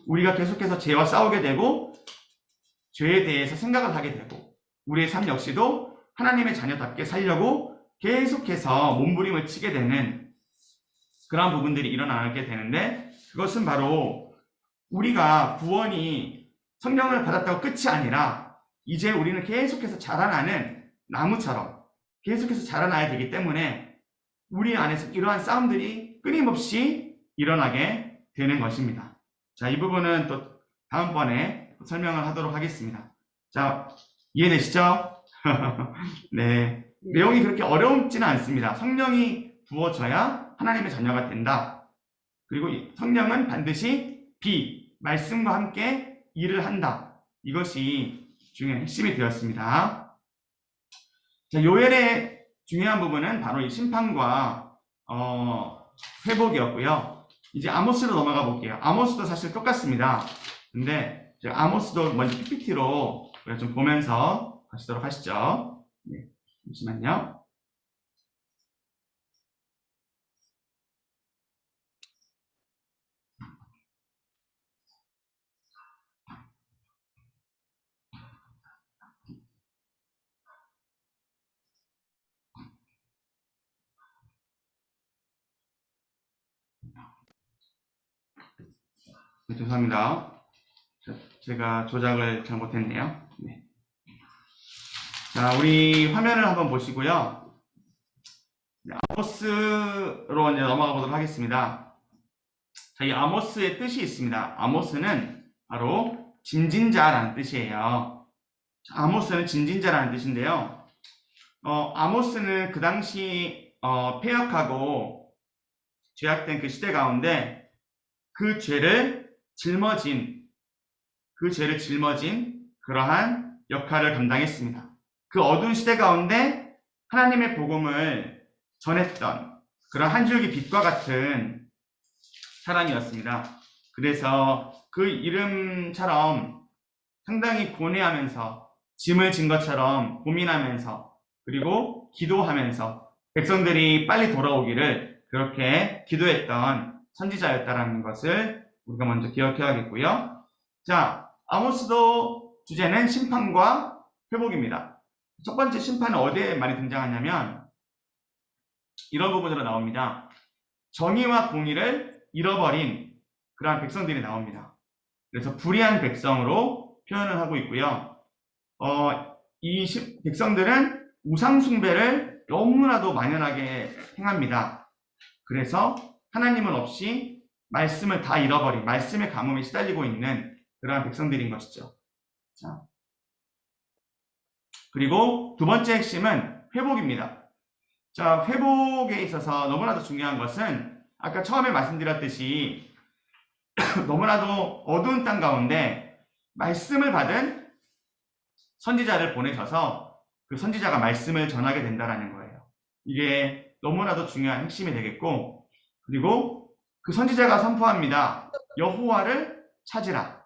우리가 계속해서 죄와 싸우게 되고, 죄에 대해서 생각을 하게 되고, 우리의 삶 역시도 하나님의 자녀답게 살려고 계속해서 몸부림을 치게 되는 그런 부분들이 일어나게 되는데, 그것은 바로 우리가 구원이 성령을 받았다고 끝이 아니라 이제 우리는 계속해서 자라나는 나무처럼 계속해서 자라나야 되기 때문에 우리 안에서 이러한 싸움들이 끊임없이 일어나게 되는 것입니다. 자, 이 부분은 또 다음번에 설명을 하도록 하겠습니다. 자, 이해되시죠? 네. 내용이 그렇게 어렵지는 않습니다. 성령이 부어져야 하나님의 자녀가 된다. 그리고 성령은 반드시 말씀과 함께 일을 한다. 이것이 중요한 핵심이 되었습니다. 자, 요엘의 중요한 부분은 바로 이 심판과 회복이었고요. 이제 아모스로 넘어가 볼게요. 아모스도 사실 똑같습니다. 근데 아모스도 먼저 PPT로 좀 보면서 가시도록 하시죠. 네, 잠시만요. 네, 죄송합니다. 제가 조작을 잘못했네요. 네. 자, 우리 화면을 한번 보시고요. 네, 아모스로 이제 넘어가 보도록 하겠습니다. 자, 이 아모스의 뜻이 있습니다. 아모스는 바로 짐진자라는 뜻이에요. 자, 아모스는 짐진자라는 뜻인데요. 아모스는 그 당시 폐역하고 죄악된 그 시대 가운데 그 죄를 짊어진 그러한 역할을 감당했습니다. 그 어두운 시대 가운데 하나님의 복음을 전했던 그런 한 줄기 빛과 같은 사람이었습니다. 그래서 그 이름처럼 상당히 고뇌하면서 짐을 진 것처럼 고민하면서 그리고 기도하면서 백성들이 빨리 돌아오기를 그렇게 기도했던 선지자였다라는 것을 우리가 먼저 기억해야겠고요. 자, 아모스도 주제는 심판과 회복입니다. 첫 번째 심판은 어디에 많이 등장하냐면 이런 부분으로 나옵니다. 정의와 공의를 잃어버린 그러한 백성들이 나옵니다. 그래서 불의한 백성으로 표현을 하고 있고요. 이 백성들은 우상 숭배를 너무나도 만연하게 행합니다. 그래서 하나님은 없이 말씀을 다 잃어버린, 말씀의 가뭄에 시달리고 있는 그러한 백성들인 것이죠. 자, 그리고 두 번째 핵심은 회복입니다. 자, 회복에 있어서 너무나도 중요한 것은 아까 처음에 말씀드렸듯이 너무나도 어두운 땅 가운데 말씀을 받은 선지자를 보내셔서 그 선지자가 말씀을 전하게 된다는 거예요. 이게 너무나도 중요한 핵심이 되겠고, 그리고 그 선지자가 선포합니다. 여호와를 찾으라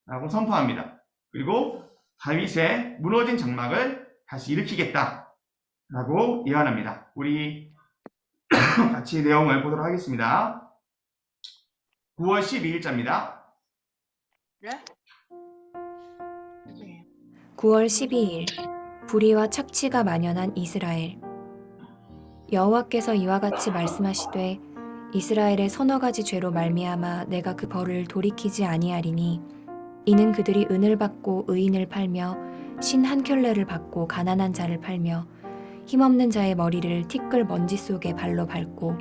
라고 선포합니다. 그리고 다윗의 무너진 장막을 다시 일으키겠다 라고 예언합니다. 우리 같이 내용을 보도록 하겠습니다. 9월 12일자입니다. 9월 12일 불의와 착취가 만연한 이스라엘. 여호와께서 이와 같이 말씀하시되 이스라엘의 서너 가지 죄로 말미암아 내가 그 벌을 돌이키지 아니하리니 이는 그들이 은을 받고 의인을 팔며 신 한 켤레를 받고 가난한 자를 팔며 힘없는 자의 머리를 티끌 먼지 속에 발로 밟고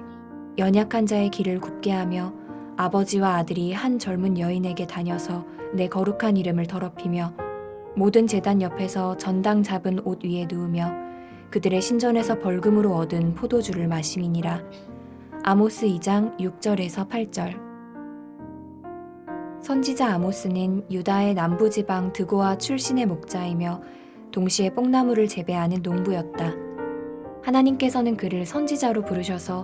연약한 자의 길을 굽게 하며 아버지와 아들이 한 젊은 여인에게 다녀서 내 거룩한 이름을 더럽히며 모든 제단 옆에서 전당 잡은 옷 위에 누우며 그들의 신전에서 벌금으로 얻은 포도주를 마심이니라. 아모스 2장 6절에서 8절. 선지자 아모스는 유다의 남부지방 드고아 출신의 목자이며 동시에 뽕나무를 재배하는 농부였다. 하나님께서는 그를 선지자로 부르셔서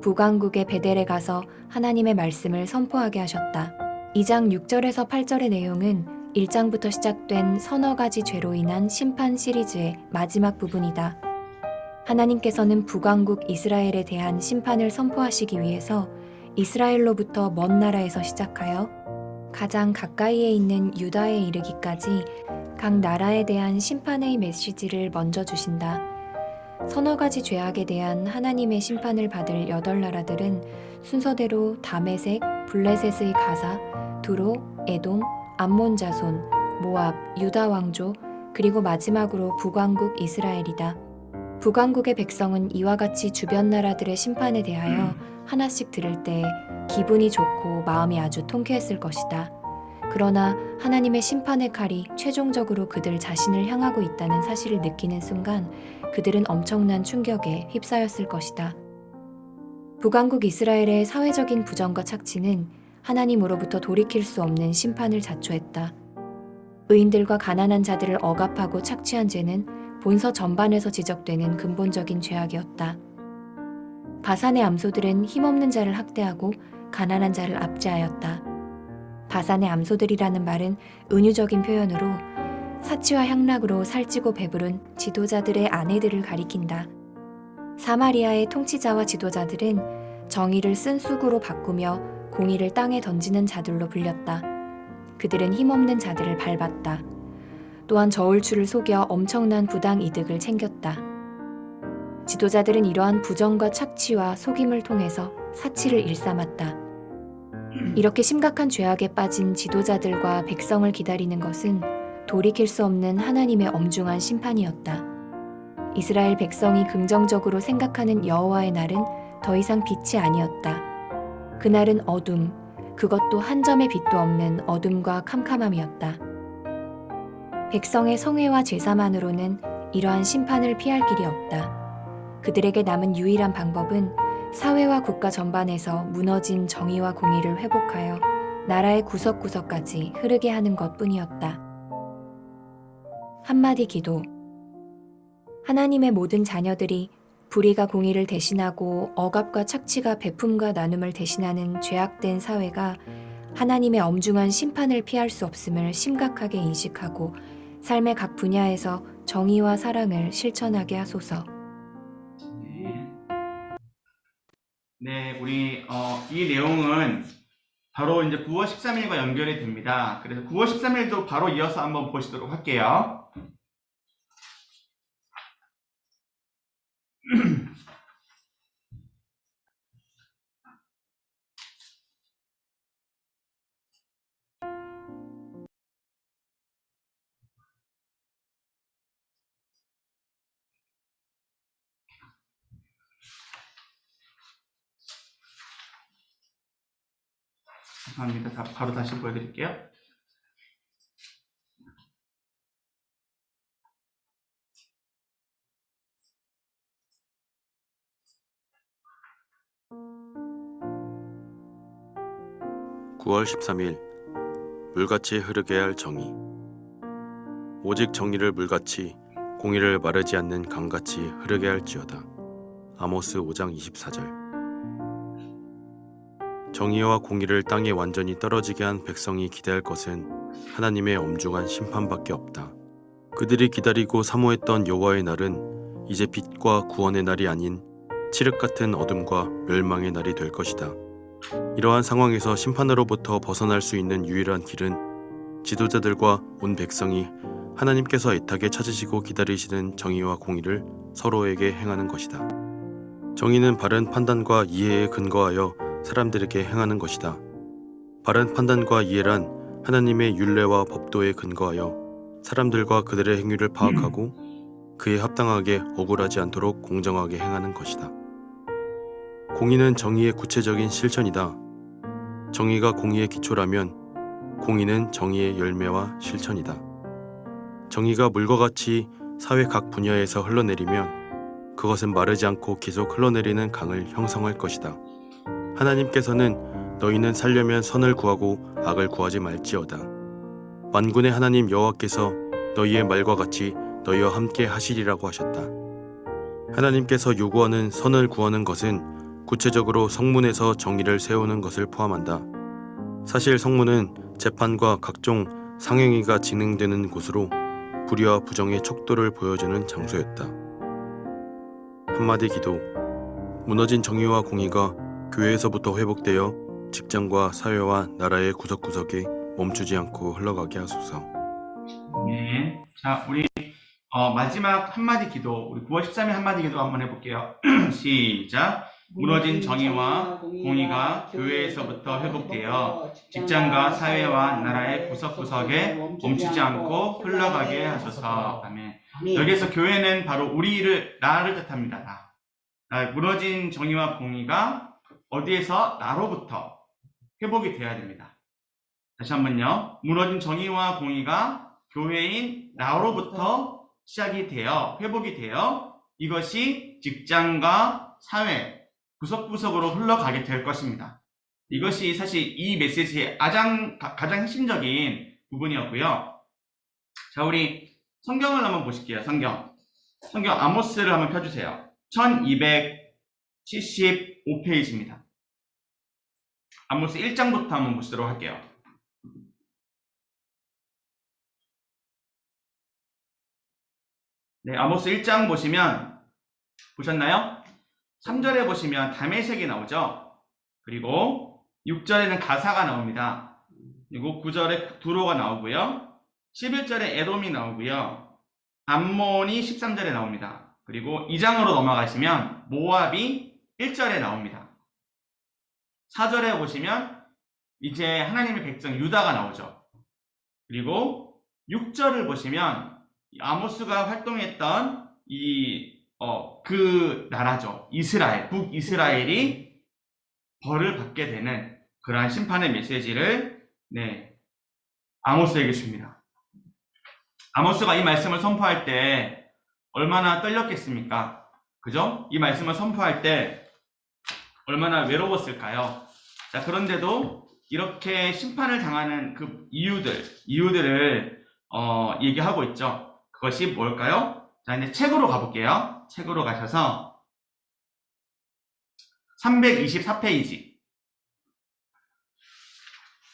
북왕국의 베델에 가서 하나님의 말씀을 선포하게 하셨다. 2장 6절에서 8절의 내용은 1장부터 시작된 서너 가지 죄로 인한 심판 시리즈의 마지막 부분이다. 하나님께서는 북왕국 이스라엘에 대한 심판을 선포하시기 위해서 이스라엘로부터 먼 나라에서 시작하여 가장 가까이에 있는 유다에 이르기까지 각 나라에 대한 심판의 메시지를 먼저 주신다. 서너 가지 죄악에 대한 하나님의 심판을 받을 8나라들은 순서대로 다메섹, 블레셋의 가사, 두로, 에돔, 암몬 자손, 모압, 유다 왕조, 그리고 마지막으로 북왕국 이스라엘이다. 북왕국의 백성은 이와 같이 주변 나라들의 심판에 대하여 하나씩 들을 때 기분이 좋고 마음이 아주 통쾌했을 것이다. 그러나 하나님의 심판의 칼이 최종적으로 그들 자신을 향하고 있다는 사실을 느끼는 순간 그들은 엄청난 충격에 휩싸였을 것이다. 북왕국 이스라엘의 사회적인 부정과 착취는 하나님으로부터 돌이킬 수 없는 심판을 자초했다. 의인들과 가난한 자들을 억압하고 착취한 죄는 본서 전반에서 지적되는 근본적인 죄악이었다. 바산의 암소들은 힘없는 자를 학대하고 가난한 자를 압제하였다. 바산의 암소들이라는 말은 은유적인 표현으로 사치와 향락으로 살찌고 배부른 지도자들의 아내들을 가리킨다. 사마리아의 통치자와 지도자들은 정의를 쓴 쑥으로 바꾸며 공의를 땅에 던지는 자들로 불렸다. 그들은 힘없는 자들을 밟았다. 또한 저울추를 속여 엄청난 부당 이득을 챙겼다. 지도자들은 이러한 부정과 착취와 속임을 통해서 사치를 일삼았다. 이렇게 심각한 죄악에 빠진 지도자들과 백성을 기다리는 것은 돌이킬 수 없는 하나님의 엄중한 심판이었다. 이스라엘 백성이 긍정적으로 생각하는 여호와의 날은 더 이상 빛이 아니었다. 그날은 어둠, 그것도 한 점의 빛도 없는 어둠과 캄캄함이었다. 백성의 성회와 제사만으로는 이러한 심판을 피할 길이 없다. 그들에게 남은 유일한 방법은 사회와 국가 전반에서 무너진 정의와 공의를 회복하여 나라의 구석구석까지 흐르게 하는 것뿐이었다. 한마디 기도. 하나님의 모든 자녀들이 불의가 공의를 대신하고 억압과 착취가 베품과 나눔을 대신하는 죄악된 사회가 하나님의 엄중한 심판을 피할 수 없음을 심각하게 인식하고 삶의 각 분야에서 정의와 사랑을 실천하게 하소서. 네, 우리 이 내용은 바로 이제 9월 13일과 연결이 됩니다. 그래서 9월 13일도 바로 이어서 한번 보시도록 할게요. 죄송합니다. 바로 다시 보여드릴게요. (9월 13일) 물같이 흐르게 할 정의. 오직 정의를 물같이 공의를 마르지 않는 강같이 흐르게 할지어다. 아모스 5장 24절. 정의와 공의를 땅에 완전히 떨어지게 한 백성이 기대할 것은 하나님의 엄중한 심판밖에 없다. 그들이 기다리고 사모했던 여호와의 날은 이제 빛과 구원의 날이 아닌 칠흑 같은 어둠과 멸망의 날이 될 것이다. 이러한 상황에서 심판으로부터 벗어날 수 있는 유일한 길은 지도자들과 온 백성이 하나님께서 애타게 찾으시고 기다리시는 정의와 공의를 서로에게 행하는 것이다. 정의는 바른 판단과 이해에 근거하여 사람들에게 행하는 것이다. 바른 판단과 이해란 하나님의 율례와 법도에 근거하여 사람들과 그들의 행위를 파악하고 그에 합당하게 억울하지 않도록 공정하게 행하는 것이다. 공의는 정의의 구체적인 실천이다. 정의가 공의의 기초라면 공의는 정의의 열매와 실천이다. 정의가 물과 같이 사회 각 분야에서 흘러내리면 그것은 마르지 않고 계속 흘러내리는 강을 형성할 것이다. 하나님께서는 너희는 살려면 선을 구하고 악을 구하지 말지어다. 만군의 하나님 여호와께서 너희의 말과 같이 너희와 함께 하시리라고 하셨다. 하나님께서 요구하는 선을 구하는 것은 구체적으로 성문에서 정의를 세우는 것을 포함한다. 사실 성문은 재판과 각종 상행위가 진행되는 곳으로 불의와 부정의 척도를 보여주는 장소였다. 한마디 기도. 무너진 정의와 공의가 교회에서부터 회복되어 직장과 사회와 나라의 구석구석에 멈추지 않고 흘러가게 하소서. 네. 자, 우리 마지막 한마디 기도, 우리 9월 13일 한마디 기도 한번 해볼게요. 시작. 무너진 정의와 공의가 교회에서부터 회복되어 직장과 사회와 나라의 구석구석에 멈추지 않고 흘러가게 하소서. 아멘. 여기서 교회는 바로 나를 뜻합니다. 무너진 정의와 공의가 어디에서? 나로부터 회복이 되어야 됩니다. 다시 한번요. 무너진 정의와 공의가 교회인 나로부터 시작이 되어 회복이 되어 이것이 직장과 사회 구석구석으로 흘러가게 될 것입니다. 이것이 사실 이 메시지의 가장 핵심적인 부분이었고요. 자, 우리 성경을 한번 보실게요. 성경 아모스를 한번 펴주세요. 1275페이지입니다. 아모스 1장부터 한번 보시도록 할게요. 네, 아모스 1장 보셨나요? 3절에 보시면 다메섹이 나오죠. 그리고 6절에는 가사가 나옵니다. 그리고 9절에 두로가 나오고요. 11절에 에돔이 나오고요. 암몬이 13절에 나옵니다. 그리고 2장으로 넘어가시면 모압이 1절에 나옵니다. 4절에 보시면 이제 하나님의 백성 유다가 나오죠. 그리고 6절을 보시면 아모스가 활동했던 그 나라죠. 북이스라엘이 벌을 받게 되는 그러한 심판의 메시지를 아모스에게 줍니다. 아모스가 이 말씀을 선포할 때 얼마나 떨렸겠습니까? 그죠? 이 말씀을 선포할 때 얼마나 외로웠을까요? 자, 그런데도 이렇게 심판을 당하는 그 이유들을 얘기하고 있죠. 그것이 뭘까요? 자, 이제 책으로 가볼게요. 책으로 가셔서 324페이지.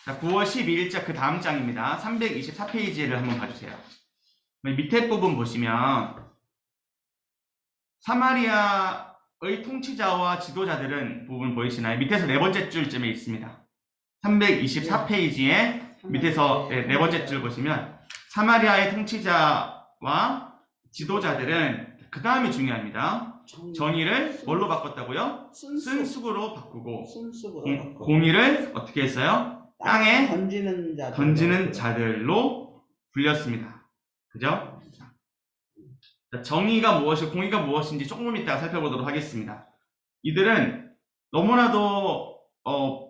자, 9월 12일자 그 다음 장입니다. 324페이지를 한번 봐주세요. 밑에 부분 보시면 사마리아의 통치자와 지도자들은 부분 보이시나요? 밑에서 네 번째 줄쯤에 있습니다. 324페이지에 밑에서 네 번째 줄 보시면 사마리아의 통치자와 지도자들은 그 다음이 중요합니다. 정의를 뭘로 바꿨다고요? 순수로 바꾸고 공의를 어떻게 했어요? 땅에 던지는 자들로 불렸습니다. 그죠? 자, 정의가 무엇이고 공의가 무엇인지 조금 이따가 살펴보도록 하겠습니다. 이들은 너무나도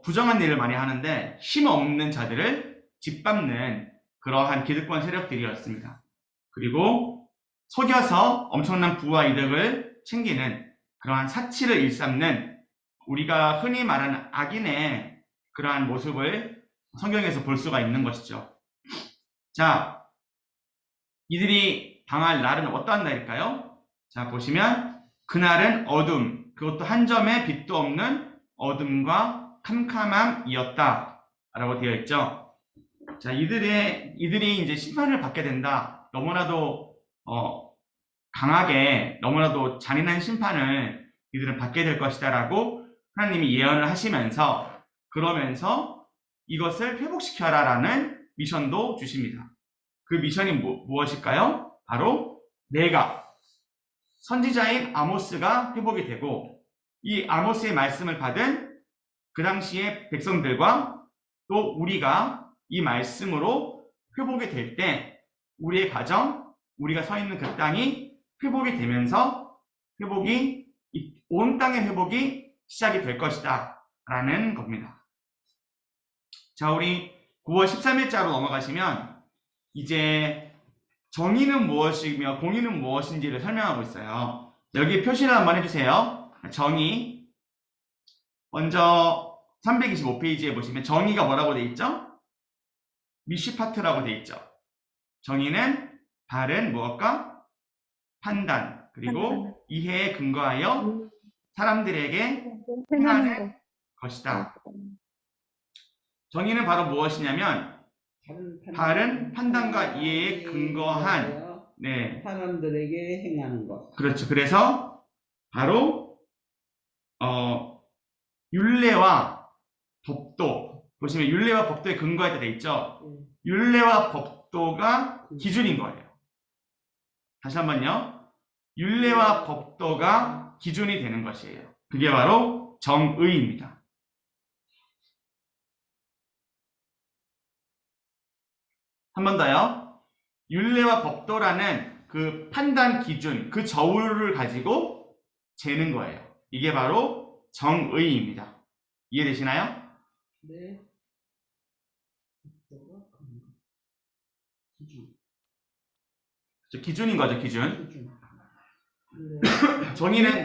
부정한 일을 많이 하는데 힘없는 자들을 짓밟는 그러한 기득권 세력들이었습니다. 그리고 속여서 엄청난 부와 이득을 챙기는 그러한 사치를 일삼는 우리가 흔히 말하는 악인의 그러한 모습을 성경에서 볼 수가 있는 것이죠. 자, 이들이 당할 날은 어떠한 날일까요? 자, 보시면 그날은 어둠, 그것도 한 점의 빛도 없는 어둠과 캄캄함이었다 라고 되어 있죠. 자, 이들이 이제 심판을 받게 된다. 너무나도 강하게 너무나도 잔인한 심판을 이들은 받게 될 것이다라고 하나님이 예언을 하시면서 그러면서 이것을 회복시켜라라는 미션도 주십니다. 그 미션이 무엇일까요? 바로 내가 선지자인 아모스가 회복이 되고 이 아모스의 말씀을 받은 그 당시의 백성들과 또 우리가 이 말씀으로 회복이 될 때 우리의 가정, 우리가 서 있는 그 땅이 회복이 되면서 온 땅의 회복이 시작이 될 것이다 라는 겁니다. 자, 우리 9월 13일자로 넘어가시면 이제 정의는 무엇이며 공의는 무엇인지를 설명하고 있어요. 여기 표시를 한번 해주세요. 정의. 먼저 325페이지에 보시면 정의가 뭐라고 돼 있죠? 미시파트라고 돼 있죠. 정의는 바른 무엇과? 판단, 그리고 이해에 근거하여 사람들에게 행하는 것이다. 정의는 바로 무엇이냐면 바른 판단과 이해에 근거한 사람들에게 행하는 것. 그렇죠. 그래서 바로 율례와 법도 보시면 율례와 법도에 근거하게 돼 있죠. 율례와 법도가 기준인 거예요. 다시 한번요. 율례와 법도가 기준이 되는 것이에요. 그게 바로 정의입니다. 한 번 더요. 율례와 법도라는 그 판단 기준, 그 저울을 가지고 재는 거예요. 이게 바로 정의입니다. 이해되시나요? 네. 기준. 기준인 거죠, 기준. 기준. 정의는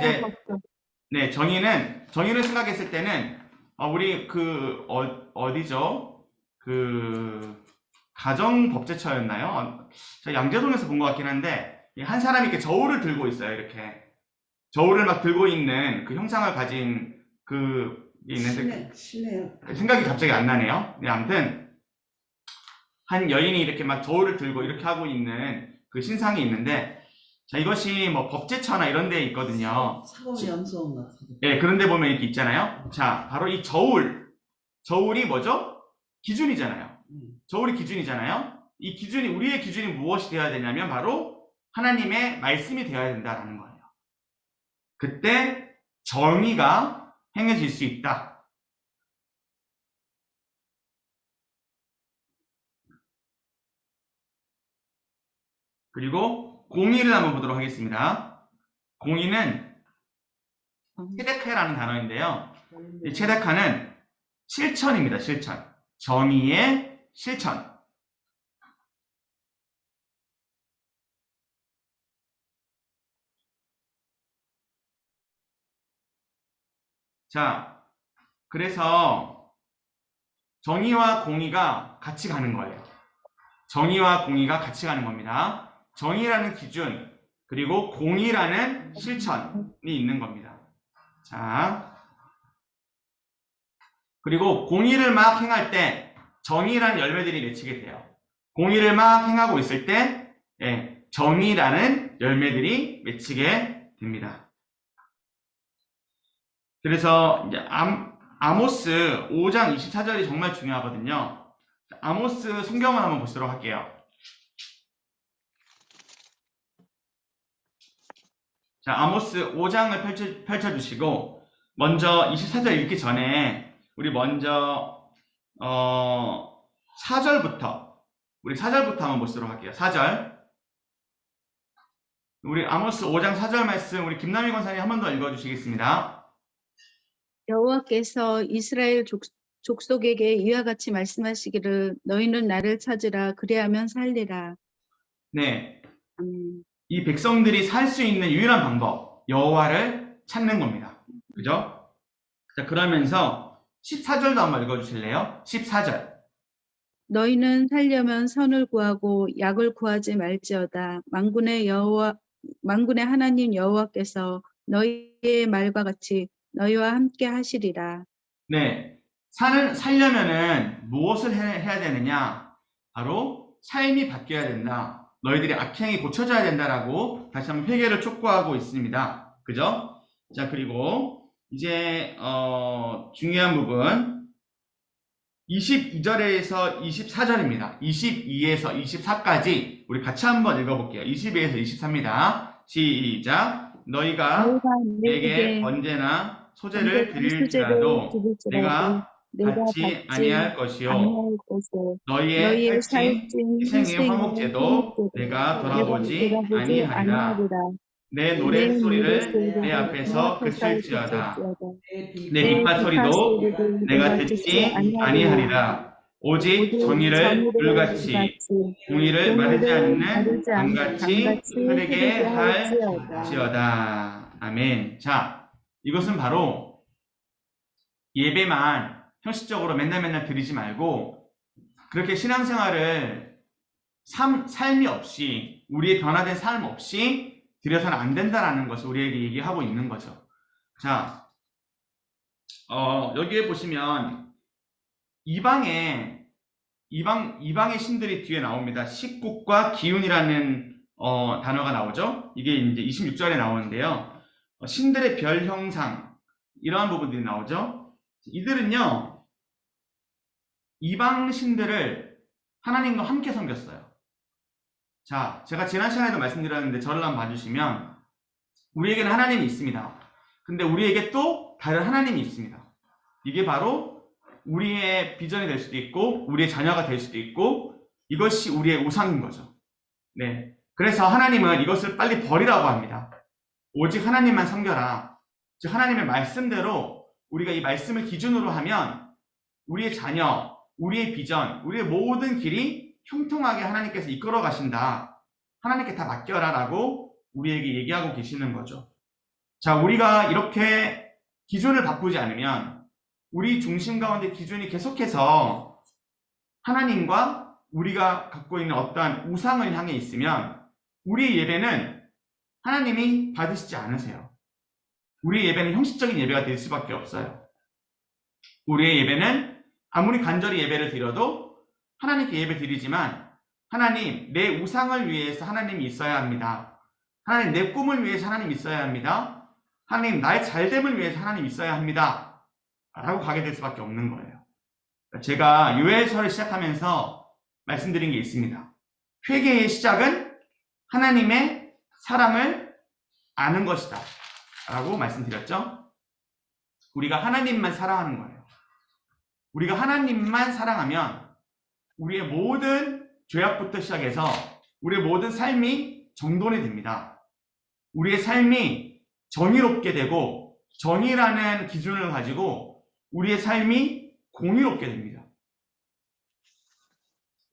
이제 정의를 생각했을 때는 우리 어디죠? 가정법제처였나요? 제가 양재동에서 본 것 같긴 한데 한 사람이 이렇게 저울을 들고 있어요. 이렇게 저울을 막 들고 있는 그 형상을 가진 게 있는데 생각이 갑자기 안 나네요. 네, 아무튼 한 여인이 이렇게 막 저울을 들고 이렇게 하고 있는 그 신상이 있는데 자, 이것이 뭐 법제처나 이런 데 있거든요. 사법연수원 같은 데. 네, 그런 데 보면 이렇게 있잖아요. 자, 바로 이 저울이 뭐죠? 기준이잖아요. 저울이 기준이잖아요. 이 기준이 우리의 기준이 무엇이 되어야 되냐면 바로 하나님의 말씀이 되어야 된다라는 거예요. 그때 정의가 행해질 수 있다. 그리고 공의를 한번 보도록 하겠습니다. 공의는 체데카라는 단어인데요. 이 체데카는 실천입니다. 실천. 정의의 실천. 자, 그래서 정의와 공의가 같이 가는 거예요. 정의와 공의가 같이 가는 겁니다. 정의라는 기준, 그리고 공의라는 실천이 있는 겁니다. 자, 그리고 공의를 막 행할 때 정의라는 열매들이 맺히게 돼요. 공의를 막 행하고 있을 때 정의라는 열매들이 맺히게 됩니다. 그래서 이제 아모스 5장 24절이 정말 중요하거든요. 아모스 성경을 한번 보도록 할게요. 자, 아모스 5장을 펼쳐주시고 먼저 24절 읽기 전에 우리 먼저 4절부터 한번 보도록 할게요. 4절. 우리 아모스 5장 4절 말씀 우리 김남희 권사님 한 번 더 읽어주시겠습니다. 여호와께서 이스라엘 족속에게 이와 같이 말씀하시기를 너희는 나를 찾으라 그리하면 살리라. 네, 이 백성들이 살 수 있는 유일한 방법 여호와를 찾는 겁니다. 그죠? 자, 그러면서 14절도 한번 읽어주실래요? 14절. 너희는 살려면 선을 구하고 약을 구하지 말지어다. 만군의 하나님 여호와께서 너희의 말과 같이 너희와 함께 하시리라. 네, 살려면은 무엇을 해야 되느냐? 바로 삶이 바뀌어야 된다. 너희들이 악행이 고쳐져야 된다라고 다시 한번 회개를 촉구하고 있습니다. 그죠? 자, 그리고 이제 중요한 부분 22절에서 24절입니다. 22에서 24까지 우리 같이 한번 읽어볼게요. 22에서 24입니다. 시작. 너희가 내게 언제나 소재를 드릴지라도 내가 받지 아니할 것이요 너희의 살찐 희생의 화목제도 내가 돌아보지 아니하리라. 내 노랫소리를 내 앞에서 그칠지어다. 내 빗발 소리도 내가 듣지 아니하리라. 오직 정의를 불같이 공의를 마르지 않는 강같이 흐르게 할지어다. 아멘. 자, 이것은 바로 예배만 형식적으로 맨날 드리지 말고 그렇게 신앙생활을 삶이 없이 우리의 변화된 삶 없이 드려서는 안 된다라는 것을 우리에게 얘기하고 있는 거죠. 자, 여기에 보시면 이방의 신들이 뒤에 나옵니다. 식국과 기운이라는 단어가 나오죠. 이게 이제 26절에 나오는데요. 신들의 별 형상 이러한 부분들이 나오죠. 이들은요 이방 신들을 하나님과 함께 섬겼어요. 자, 제가 지난 시간에도 말씀드렸는데 저를 한번 봐주시면 우리에게는 하나님이 있습니다. 근데 우리에게 또 다른 하나님이 있습니다. 이게 바로 우리의 비전이 될 수도 있고 우리의 자녀가 될 수도 있고 이것이 우리의 우상인 거죠. 네, 그래서 하나님은 이것을 빨리 버리라고 합니다. 오직 하나님만 섬겨라. 즉 하나님의 말씀대로 우리가 이 말씀을 기준으로 하면 우리의 자녀, 우리의 비전, 우리의 모든 길이 형통하게 하나님께서 이끌어 가신다. 하나님께 다 맡겨라 라고 우리에게 얘기하고 계시는 거죠. 자, 우리가 이렇게 기준을 바꾸지 않으면 우리 중심 가운데 기준이 계속해서 하나님과 우리가 갖고 있는 어떠한 우상을 향해 있으면 우리의 예배는 하나님이 받으시지 않으세요. 우리의 예배는 형식적인 예배가 될 수밖에 없어요. 우리의 예배는 아무리 간절히 예배를 드려도 하나님께 예배 드리지만 하나님, 내 우상을 위해서 하나님이 있어야 합니다. 하나님, 내 꿈을 위해서 하나님이 있어야 합니다. 하나님, 나의 잘됨을 위해서 하나님이 있어야 합니다. 라고 가게 될 수밖에 없는 거예요. 제가 요엘서를 시작하면서 말씀드린 게 있습니다. 회개의 시작은 하나님의 사랑을 아는 것이다 라고 말씀드렸죠. 우리가 하나님만 사랑하는 거예요. 우리가 하나님만 사랑하면 우리의 모든 죄악부터 시작해서 우리의 모든 삶이 정돈이 됩니다. 우리의 삶이 정의롭게 되고 정의라는 기준을 가지고 우리의 삶이 공의롭게 됩니다.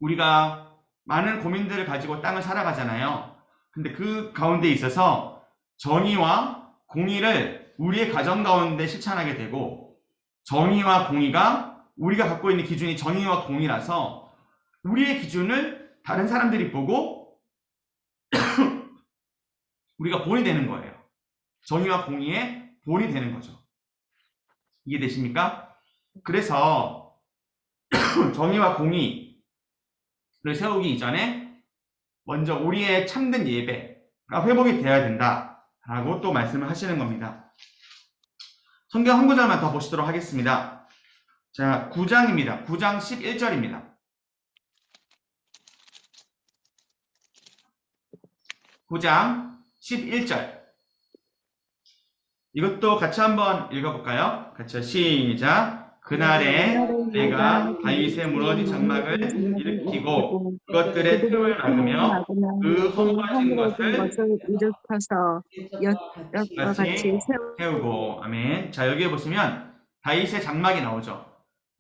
우리가 많은 고민들을 가지고 땅을 살아가잖아요. 근데 그 가운데 있어서 정의와 공의를 우리의 가정 가운데 실천하게 되고 정의와 공의가 우리가 갖고 있는 기준이 정의와 공의라서 우리의 기준을 다른 사람들이 보고 우리가 본이 되는 거예요. 정의와 공의의 본이 되는 거죠. 이해되십니까? 그래서 정의와 공의를 세우기 이전에 먼저 우리의 참된 예배가 회복이 되어야 된다라고 또 말씀을 하시는 겁니다. 성경 한 구절만 더 보시도록 하겠습니다. 자, 9장입니다. 9장 11절입니다. 9장 11절. 이것도 같이 한번 읽어볼까요? 같이 시작. 그날에 내가 다윗의 무너진 장막을 일으키고 그것들의 틈을 막으며 그 허무하신 것을 일으켜서 엿과 같이 세우고. 아멘. 자, 여기에 보시면 다윗의 장막이 나오죠.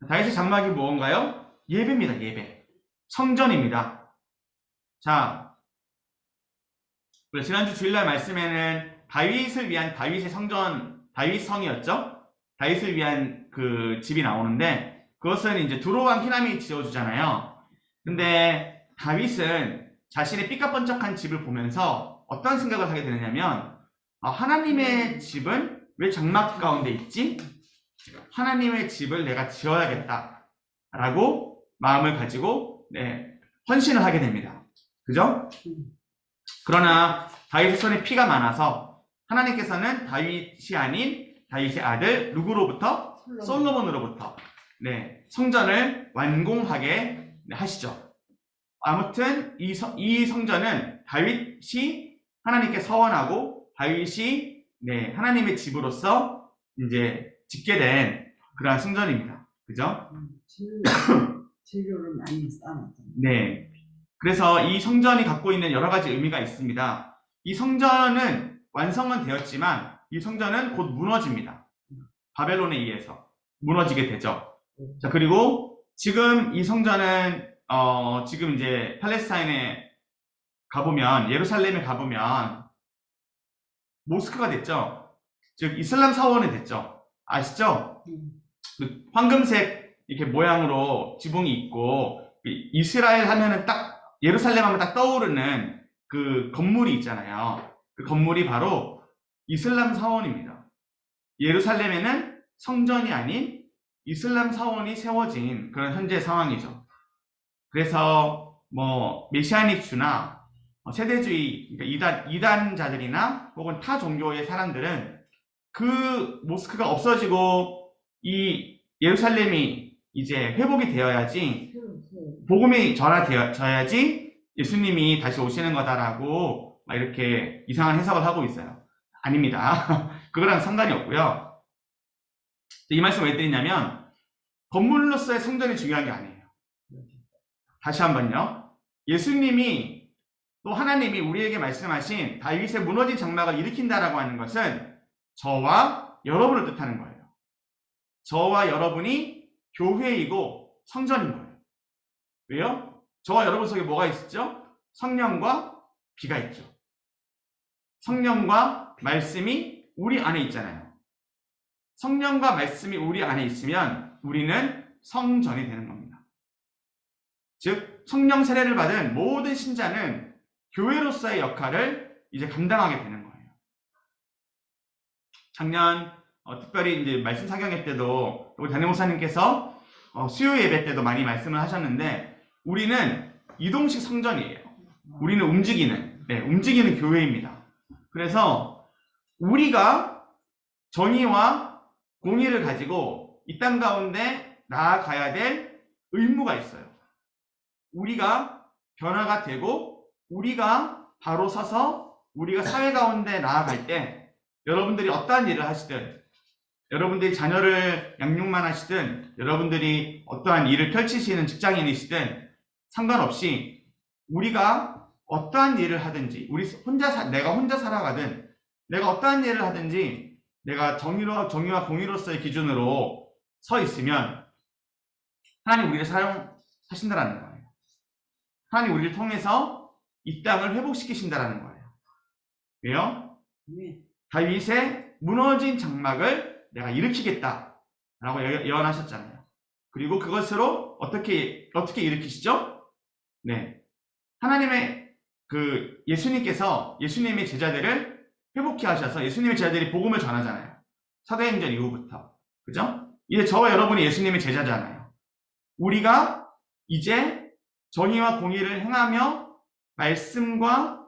다윗의 장막이 무언가요? 예배입니다. 예배. 성전입니다. 자, 우리 지난주 주일날 말씀에는 다윗을 위한 다윗의 성전, 다윗성이었죠? 다윗을 위한 그 집이 나오는데 그것은 이제 두로왕 히람이 지어주잖아요. 근데 다윗은 자신의 삐까번쩍한 집을 보면서 어떤 생각을 하게 되느냐면 하나님의 집은 왜 장막 가운데 있지? 하나님의 집을 내가 지어야겠다 라고 마음을 가지고 헌신을 하게 됩니다. 그죠? 그러나 다윗의 손에 피가 많아서 하나님께서는 다윗이 아닌 다윗의 아들 누구로부터? 솔로몬으로부터 네, 성전을 완공하게 하시죠. 아무튼 이 성전은 다윗이 하나님께 서원하고 다윗이 네, 하나님의 집으로서 이제 짓게 된 그러한 성전입니다. 그죠? 재료를 많이 쌓았죠. 네. 그래서 이 성전이 갖고 있는 여러 가지 의미가 있습니다. 이 성전은 완성은 되었지만 이 성전은 곧 무너집니다. 바벨론에 의해서 무너지게 되죠. 자, 그리고 지금 이 성전은 지금 이제 팔레스타인에 가보면, 예루살렘에 가보면 모스크가 됐죠. 즉 이슬람 사원이 됐죠. 아시죠? 그 황금색 이렇게 모양으로 지붕이 있고 이스라엘 하면은 딱 예루살렘 하면 딱 떠오르는 그 건물이 있잖아요. 그 건물이 바로 이슬람 사원입니다. 예루살렘에는 성전이 아닌 이슬람 사원이 세워진 그런 현재 상황이죠. 그래서 뭐 메시아닉주나 세대주의, 그러니까 이단자들이나 혹은 타 종교의 사람들은 그 모스크가 없어지고 이 예루살렘이 이제 회복이 되어야지, 복음이 전해져야지 예수님이 다시 오시는 거다라고 막 이렇게 이상한 해석을 하고 있어요. 아닙니다. 그거랑 상관이 없고요. 이 말씀 왜 드리냐면 건물로서의 성전이 중요한 게 아니에요. 다시 한번요. 예수님이 또 하나님이 우리에게 말씀하신 다윗의 무너진 장막을 일으킨다라고 하는 것은 저와 여러분을 뜻하는 거예요. 저와 여러분이 교회이고 성전인 거예요. 왜요? 저와 여러분 속에 뭐가 있죠? 성령과 비가 있죠. 성령과 말씀이 우리 안에 있잖아요. 성령과 말씀이 우리 안에 있으면 우리는 성전이 되는 겁니다. 즉 성령 세례를 받은 모든 신자는 교회로서의 역할을 이제 감당하게 되는 거예요. 작년 특별히 이제 말씀 사경회 때도 우리 담임 목사님께서 수요 예배 때도 많이 말씀을 하셨는데 우리는 이동식 성전이에요. 우리는 움직이는 교회입니다. 그래서 우리가 정의와 공의를 가지고 이 땅 가운데 나아가야 될 의무가 있어요. 우리가 변화가 되고 우리가 바로 서서 우리가 사회 가운데 나아갈 때 여러분들이 어떠한 일을 하시든, 여러분들이 자녀를 양육만 하시든, 여러분들이 어떠한 일을 펼치시는 직장인이시든 상관없이 우리가 어떠한 일을 하든지, 내가 혼자 살아가든, 내가 어떠한 일을 하든지 내가 정의와 공의로서의 기준으로 서 있으면 하나님 우리를 사용하신다라는 거예요. 하나님 우리를 통해서 이 땅을 회복시키신다라는 거예요. 왜요? 다윗의 무너진 장막을 내가 일으키겠다라고 예언하셨잖아요. 그리고 그것으로 어떻게 일으키시죠? 네, 하나님의 예수님께서 예수님의 제자들을 회복케 하셔서 예수님의 제자들이 복음을 전하잖아요. 사도행전 이후부터. 그죠? 이제 저와 여러분이 예수님의 제자잖아요. 우리가 이제 정의와 공의를 행하며 말씀과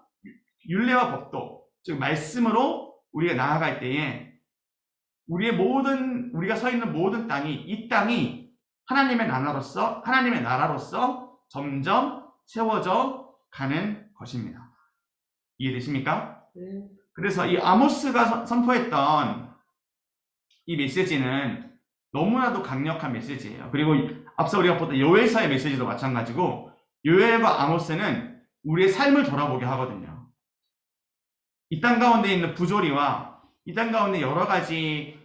율례와 법도, 즉 말씀으로 우리가 나아갈 때에 우리가 서 있는 모든 이 땅이 하나님의 나라로서 점점 세워져 가는 것입니다. 이해되십니까? 네. 그래서 이 아모스가 선포했던 이 메시지는 너무나도 강력한 메시지예요. 그리고 앞서 우리가 보던 요엘서의 메시지도 마찬가지고, 요엘과 아모스는 우리의 삶을 돌아보게 하거든요. 이 땅 가운데 있는 부조리와 이 땅 가운데 여러 가지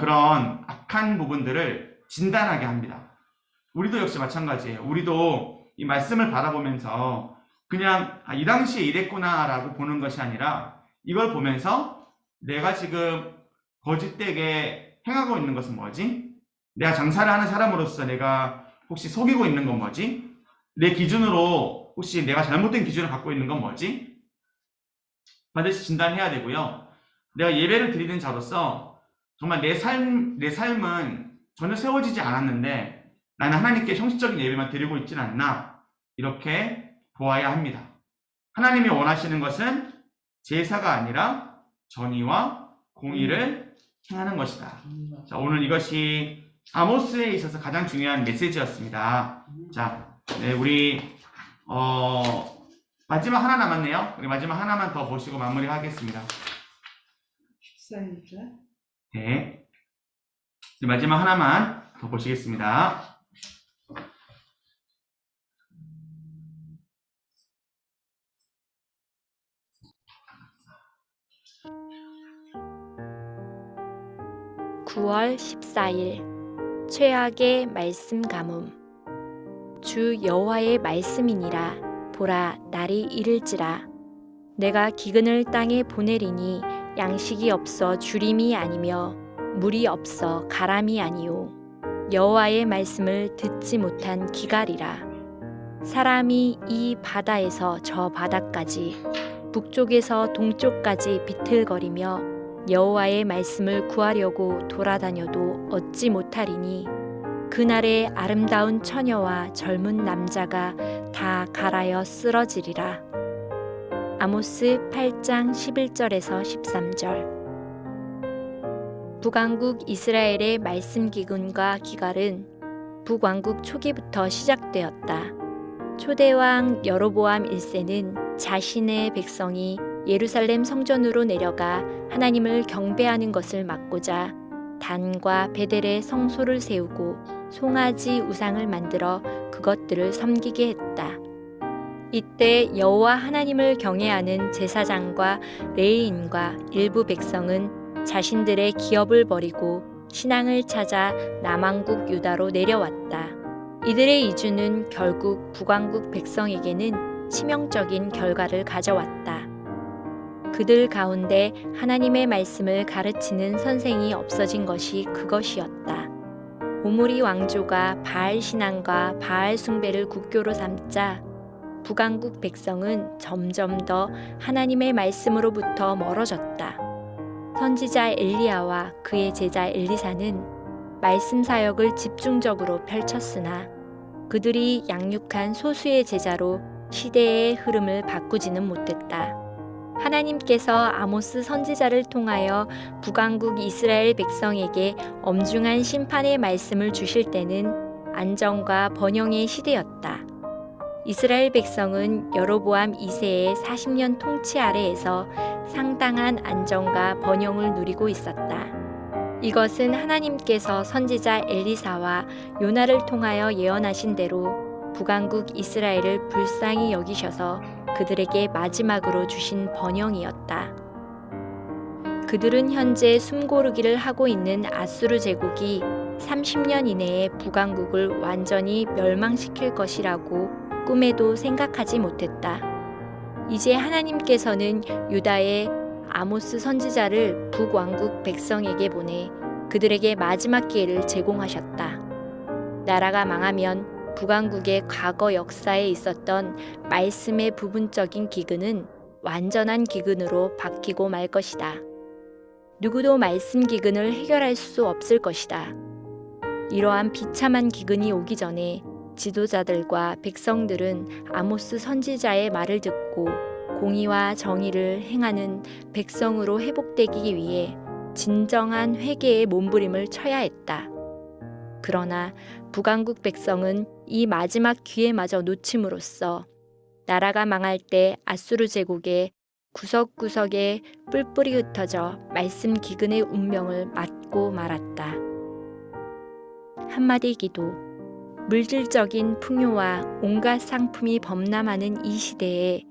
그런 악한 부분들을 진단하게 합니다. 우리도 역시 마찬가지예요. 우리도 이 말씀을 바라보면서 그냥 이 당시에 이랬구나라고 보는 것이 아니라 이걸 보면서 내가 지금 거짓되게 행하고 있는 것은 뭐지? 내가 장사를 하는 사람으로서 내가 혹시 속이고 있는 건 뭐지? 내 기준으로 혹시 내가 잘못된 기준을 갖고 있는 건 뭐지? 반드시 진단해야 되고요. 내가 예배를 드리는 자로서 정말 내 삶은 전혀 세워지지 않았는데 나는 하나님께 형식적인 예배만 드리고 있지는 않나, 이렇게 보아야 합니다. 하나님이 원하시는 것은 제사가 아니라 정의와 공의를 행하는 것이다. 자, 오늘 이것이 아모스에 있어서 가장 중요한 메시지였습니다. 자, 네, 우리 마지막 하나 남았네요. 우리 마지막 하나만 더 보시고 마무리하겠습니다. 14일자. 네, 우리 마지막 하나만 더 보시겠습니다. (9월 14일) 최악의 말씀 가뭄. 주 여호와의 말씀이니라. 보라, 날이 이를지라. 내가 기근을 땅에 보내리니 양식이 없어 주림이 아니며 물이 없어 가람이 아니요 여호와의 말씀을 듣지 못한 기갈이라. 사람이 이 바다에서 저 바다까지 북쪽에서 동쪽까지 비틀거리며 여호와의 말씀을 구하려고 돌아다녀도 얻지 못하리니 그날에 아름다운 처녀와 젊은 남자가 다 갈아여 쓰러지리라. 아모스 8장 11절에서 13절. 북왕국 이스라엘의 말씀 기근과 기갈은 북왕국 초기부터 시작되었다. 초대왕 여로보암 1세는 자신의 백성이 예루살렘 성전으로 내려가 하나님을 경배하는 것을 막고자 단과 베델에 성소를 세우고 송아지 우상을 만들어 그것들을 섬기게 했다. 이때 여호와 하나님을 경외하는 제사장과 레위인과 일부 백성은 자신들의 기업을 버리고 신앙을 찾아 남왕국 유다로 내려왔다. 이들의 이주는 결국 북왕국 백성에게는 치명적인 결과를 가져왔다. 그들 가운데 하나님의 말씀을 가르치는 선생이 없어진 것이 그것이었다. 오므리 왕조가 바알 신앙과 바알 숭배를 국교로 삼자 북왕국 백성은 점점 더 하나님의 말씀으로부터 멀어졌다. 선지자 엘리야와 그의 제자 엘리사는 말씀 사역을 집중적으로 펼쳤으나 그들이 양육한 소수의 제자로 시대의 흐름을 바꾸지는 못했다. 하나님께서 아모스 선지자를 통하여 북왕국 이스라엘 백성에게 엄중한 심판의 말씀을 주실 때는 안정과 번영의 시대였다. 이스라엘 백성은 여로보암 2세의 40년 통치 아래에서 상당한 안정과 번영을 누리고 있었다. 이것은 하나님께서 선지자 엘리사와 요나를 통하여 예언하신 대로 북왕국 이스라엘을 불쌍히 여기셔서 그들에게 마지막으로 주신 번영이었다. 그들은 현재 숨고르기를 하고 있는 아수르 제국이 30년 이내에 북왕국을 완전히 멸망시킬 것이라고 꿈에도 생각하지 못했다. 이제 하나님께서는 유다의 아모스 선지자를 북왕국 백성에게 보내 그들에게 마지막 기회를 제공하셨다. 나라가 망하면 북왕국의 과거 역사에 있었던 말씀의 부분적인 기근은 완전한 기근으로 바뀌고 말 것이다. 누구도 말씀 기근을 해결할 수 없을 것이다. 이러한 비참한 기근이 오기 전에 지도자들과 백성들은 아모스 선지자의 말을 듣고 공의와 정의를 행하는 백성으로 회복되기 위해 진정한 회개의 몸부림을 쳐야 했다. 그러나 북왕국 백성은 이 마지막 기회마저 놓침으로써 나라가 망할 때 아수르 제국의 구석구석에 뿔뿔이 흩어져 말씀 기근의 운명을 맞고 말았다. 한마디 기도. 물질적인 풍요와 온갖 상품이 범람하는 이 시대에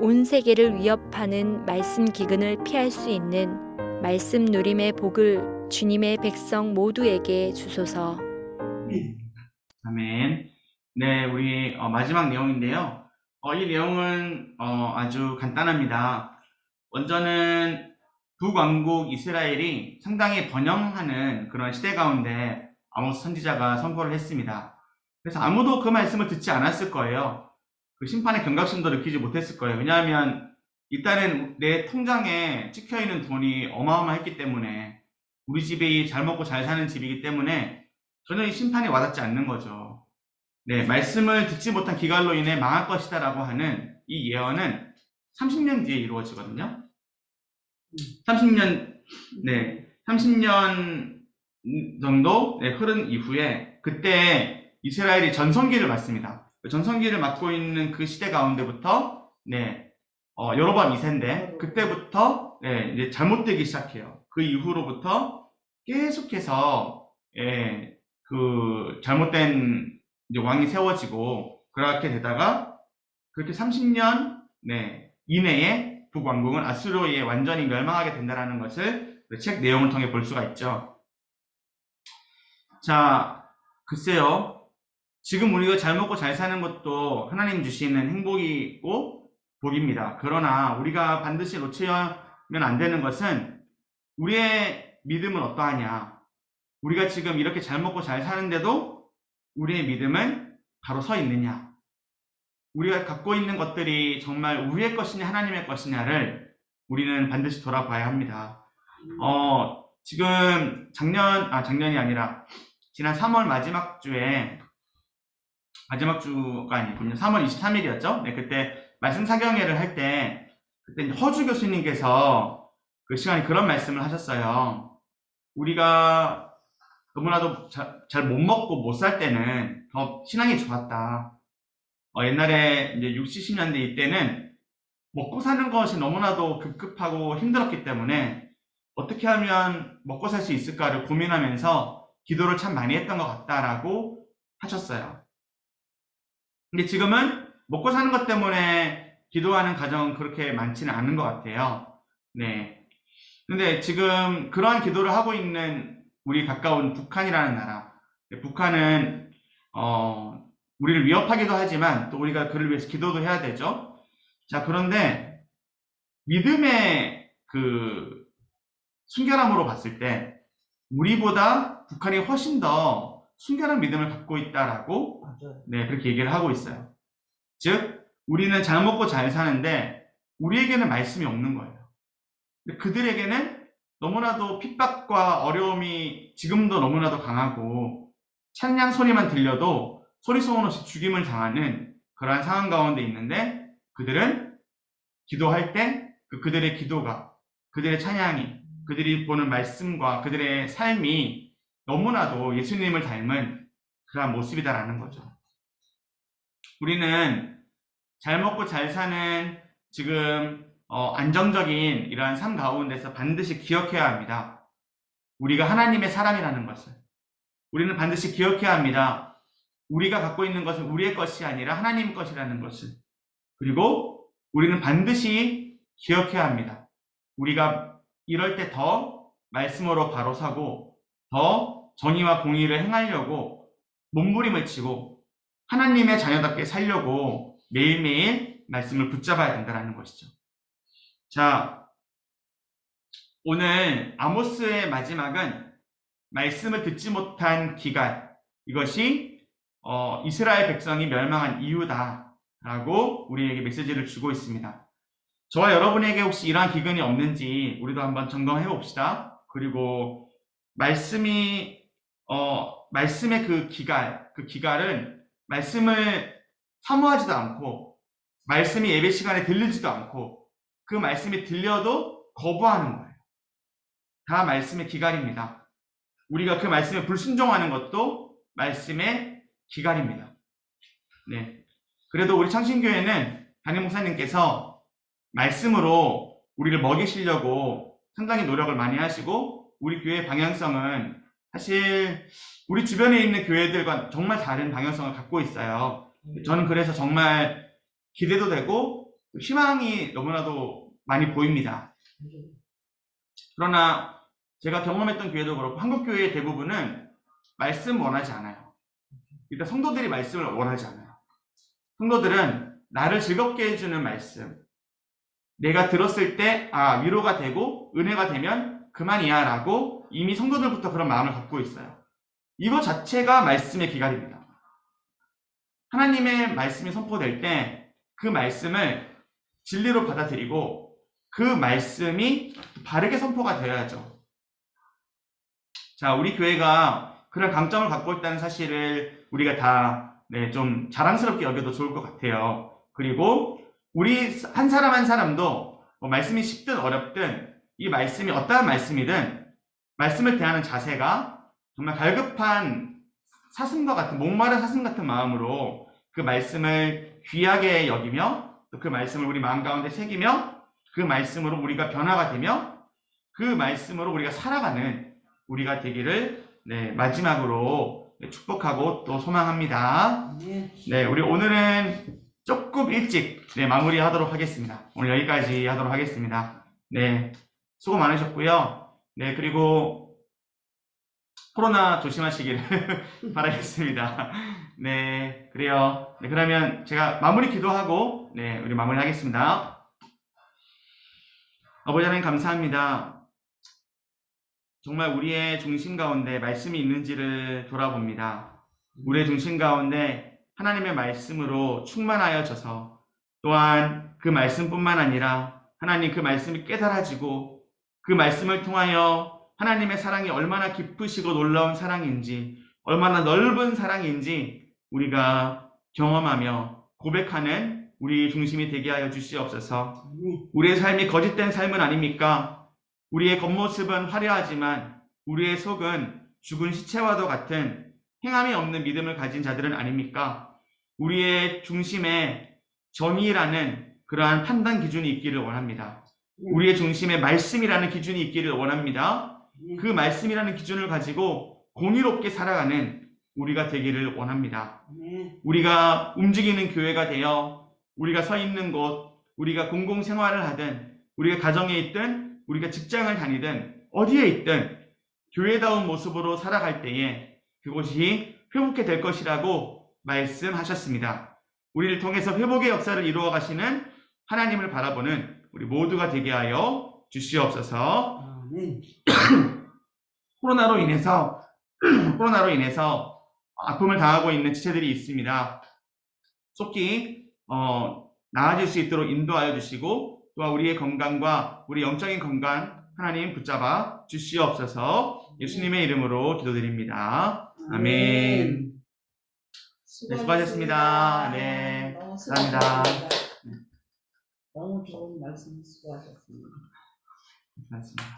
온 세계를 위협하는 말씀 기근을 피할 수 있는 말씀 누림의 복을 주님의 백성 모두에게 주소서. 아멘. 네, 우리 마지막 내용인데요. 이 내용은 아주 간단합니다. 먼저는 북왕국 이스라엘이 상당히 번영하는 그런 시대 가운데 아모스 선지자가 선포를 했습니다. 그래서 아무도 그 말씀을 듣지 않았을 거예요. 그 심판의 경각심도 느끼지 못했을 거예요. 왜냐하면 일단은 내 통장에 찍혀있는 돈이 어마어마했기 때문에 우리 집이 잘 먹고 잘 사는 집이기 때문에 전혀 이 심판이 와닿지 않는 거죠. 네, 말씀을 듣지 못한 기갈로 인해 망할 것이다 라고 하는 이 예언은 30년 뒤에 이루어지거든요. 30년, 네, 30년 정도 흐른 이후에 그때 이스라엘이 전성기를 맞습니다. 그 전성기를 맞고 있는 그 시대 가운데부터 여로보암 2세인데 그때부터 이제 잘못되기 시작해요. 그 이후로부터 계속해서 그 잘못된 이제 왕이 세워지고 그렇게 되다가 그렇게 30년 이내에 북왕국은 아수르에 완전히 멸망하게 된다는 것을 그 책 내용을 통해 볼 수가 있죠. 자, 글쎄요. 지금 우리가 잘 먹고 잘 사는 것도 하나님 주시는 행복이고 복입니다. 그러나 우리가 반드시 놓치면 안 되는 것은 우리의 믿음은 어떠하냐. 우리가 지금 이렇게 잘 먹고 잘 사는데도 우리의 믿음은 바로 서 있느냐. 우리가 갖고 있는 것들이 정말 우리의 것이냐 하나님의 것이냐를 우리는 반드시 돌아봐야 합니다. 지금 작년이 아니라 지난 3월 마지막 주가 아니군요. 3월 23일이었죠. 네, 그때 말씀 사경회를 할 때 그때 허주 교수님께서 그 시간에 그런 말씀을 하셨어요. 우리가 너무나도 잘 못 먹고 못 살 때는 더 신앙이 좋았다. 옛날에 이제 60, 70년대 이때는 먹고 사는 것이 너무나도 급급하고 힘들었기 때문에 어떻게 하면 먹고 살 수 있을까를 고민하면서 기도를 참 많이 했던 것 같다라고 하셨어요. 근데 지금은 먹고 사는 것 때문에 기도하는 가정은 그렇게 많지는 않은 것 같아요. 네. 근데 지금 그러한 기도를 하고 있는 우리 가까운 북한이라는 나라. 북한은 우리를 위협하기도 하지만 또 우리가 그를 위해서 기도도 해야 되죠. 자, 그런데 믿음의 그 순결함으로 봤을 때 우리보다 북한이 훨씬 더 순결한 믿음을 갖고 있다라고 그렇게 얘기를 하고 있어요. 즉 우리는 잘 먹고 잘 사는데 우리에게는 말씀이 없는 거예요. 근데 그들에게는 너무나도 핍박과 어려움이 지금도 너무나도 강하고 찬양 소리만 들려도 소리 소문 없이 죽임을 당하는 그러한 상황 가운데 있는데 그들은 기도할 때 그들의 기도가, 그들의 찬양이, 그들이 보는 말씀과 그들의 삶이 너무나도 예수님을 닮은 그러한 모습이다라는 거죠. 우리는 잘 먹고 잘 사는 지금 안정적인 이러한 삶 가운데서 반드시 기억해야 합니다. 우리가 하나님의 사람이라는 것을. 우리는 반드시 기억해야 합니다. 우리가 갖고 있는 것은 우리의 것이 아니라 하나님 것이라는 것을. 그리고 우리는 반드시 기억해야 합니다. 우리가 이럴 때 더 말씀으로 바로 서고 더 정의와 공의를 행하려고 몸부림을 치고 하나님의 자녀답게 살려고 매일매일 말씀을 붙잡아야 된다는 것이죠. 자, 오늘 아모스의 마지막은 말씀을 듣지 못한 기갈, 이것이 이스라엘 백성이 멸망한 이유다라고 우리에게 메시지를 주고 있습니다. 저와 여러분에게 혹시 이러한 기근이 없는지 우리도 한번 점검해 봅시다. 그리고 말씀의 그 기갈은 말씀을 사모하지도 않고 말씀이 예배 시간에 들리지도 않고 그 말씀이 들려도 거부하는 거예요. 다 말씀의 기갈입니다. 우리가 그 말씀에 불순종하는 것도 말씀의 기갈입니다. 네. 그래도 우리 창신교회는 담임 목사님께서 말씀으로 우리를 먹이시려고 상당히 노력을 많이 하시고 우리 교회의 방향성은 사실 우리 주변에 있는 교회들과 정말 다른 방향성을 갖고 있어요. 저는 그래서 정말 기대도 되고 희망이 너무나도 많이 보입니다. 그러나 제가 경험했던 교회도 그렇고 한국 교회의 대부분은 말씀 원하지 않아요. 일단 성도들이 말씀을 원하지 않아요. 성도들은 나를 즐겁게 해주는 말씀, 내가 들었을 때 위로가 되고 은혜가 되면 그만이야 라고 이미 성도들부터 그런 마음을 갖고 있어요. 이거 자체가 말씀의 기갈입니다. 하나님의 말씀이 선포될 때 그 말씀을 진리로 받아들이고 그 말씀이 바르게 선포가 되어야죠. 자, 우리 교회가 그런 강점을 갖고 있다는 사실을 우리가 다 좀 자랑스럽게 여겨도 좋을 것 같아요. 그리고 우리 한 사람 한 사람도 뭐 말씀이 쉽든 어렵든 이 말씀이 어떠한 말씀이든 말씀을 대하는 자세가 정말 갈급한 사슴과 같은 목마른 사슴 같은 마음으로 그 말씀을 귀하게 여기며 또 그 말씀을 우리 마음 가운데 새기며 그 말씀으로 우리가 변화가 되며 그 말씀으로 우리가 살아가는 우리가 되기를 마지막으로 축복하고 또 소망합니다. 네, 우리 오늘은 조금 일찍 마무리하도록 하겠습니다. 오늘 여기까지 하도록 하겠습니다. 네, 수고 많으셨고요. 네, 그리고 코로나 조심하시기를 바라겠습니다. 네, 그래요. 네, 그러면 제가 마무리 기도하고 우리 마무리하겠습니다. 아버지 하나님 감사합니다. 정말 우리의 중심 가운데 말씀이 있는지를 돌아봅니다. 우리의 중심 가운데 하나님의 말씀으로 충만하여져서 또한 그 말씀뿐만 아니라 하나님 그 말씀이 깨달아지고 그 말씀을 통하여 하나님의 사랑이 얼마나 깊으시고 놀라운 사랑인지 얼마나 넓은 사랑인지 우리가 경험하며 고백하는 우리 중심이 되게 하여 주시옵소서. 우리의 삶이 거짓된 삶은 아닙니까? 우리의 겉모습은 화려하지만 우리의 속은 죽은 시체와도 같은 행함이 없는 믿음을 가진 자들은 아닙니까? 우리의 중심에 정의라는 그러한 판단 기준이 있기를 원합니다. 우리의 중심에 말씀이라는 기준이 있기를 원합니다. 그 말씀이라는 기준을 가지고 공의롭게 살아가는 우리가 되기를 원합니다. 우리가 움직이는 교회가 되어 우리가 서 있는 곳, 우리가 공공생활을 하든 우리가 가정에 있든 우리가 직장을 다니든 어디에 있든 교회다운 모습으로 살아갈 때에 그것이 회복해 될 것이라고 말씀하셨습니다. 우리를 통해서 회복의 역사를 이루어 가시는 하나님을 바라보는 우리 모두가 되게 하여 주시옵소서. 코로나로 인해서 아픔을 당하고 있는 지체들이 있습니다. 속히 나아질 수 있도록 인도하여 주시고 또한 우리의 건강과 우리 영적인 건강 하나님 붙잡아 주시옵소서. 예수님의 이름으로 기도드립니다. 아멘. 네, 수고하셨습니다. 네, 감사합니다. 너무 좋은 말씀 수고하셨습니다. 감사합니다.